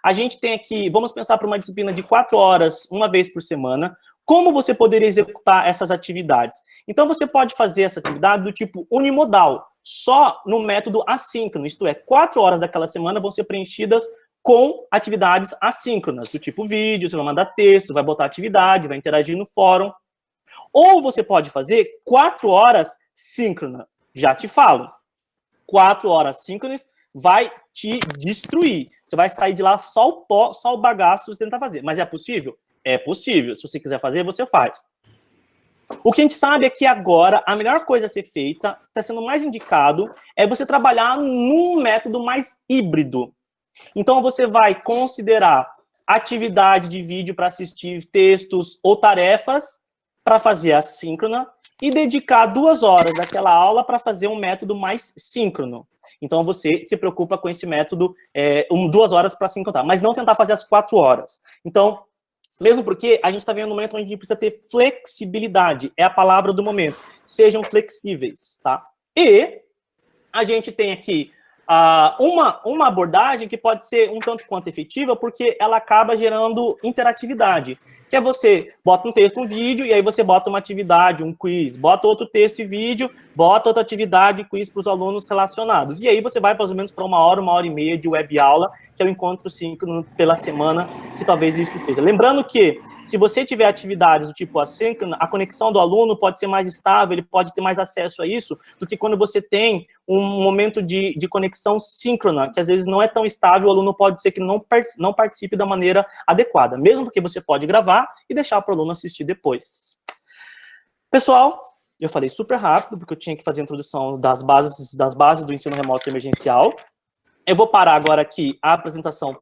A gente tem aqui, vamos pensar para uma disciplina de 4 horas, uma vez por semana, como você poderia executar essas atividades? Então, você pode fazer essa atividade do tipo unimodal, só no método assíncrono, isto é, 4 horas daquela semana vão ser preenchidas com atividades assíncronas, do tipo vídeo, você vai mandar texto, vai botar atividade, vai interagir no fórum. Ou você pode fazer 4 horas síncronas, já te falo, 4 horas síncronas vai te destruir, você vai sair de lá só o pó, só o bagaço se você tentar fazer, mas é possível? É possível, se você quiser fazer, você faz. O que a gente sabe é que agora a melhor coisa a ser feita, está sendo mais indicado, é você trabalhar num método mais híbrido. Então você vai considerar atividade de vídeo para assistir textos ou tarefas para fazer a síncrona e dedicar 2 horas daquela aula para fazer um método mais síncrono. Então você se preocupa com esse método 2 horas para sincronar, mas não tentar fazer as 4 horas. Então, mesmo porque a gente está vendo um momento onde a gente precisa ter flexibilidade. É a palavra do momento. Sejam flexíveis, tá? E a gente tem aqui uma abordagem que pode ser um tanto quanto efetiva, porque ela acaba gerando interatividade. Que é você bota um texto, um vídeo, e aí você bota uma atividade, um quiz. Bota outro texto e vídeo, bota outra atividade e quiz para os alunos relacionados. E aí você vai mais ou menos para 1 hora e meia de web aula, que é o encontro síncrono pela semana, que talvez isso seja. Lembrando que, se você tiver atividades do tipo assíncrono, a conexão do aluno pode ser mais estável, ele pode ter mais acesso a isso, do que quando você tem um momento de conexão síncrona, que às vezes não é tão estável, o aluno pode ser que não participe da maneira adequada, mesmo porque você pode gravar e deixar para o aluno assistir depois. Pessoal, eu falei super rápido, porque eu tinha que fazer a introdução das bases do ensino remoto emergencial. Eu vou parar agora aqui a apresentação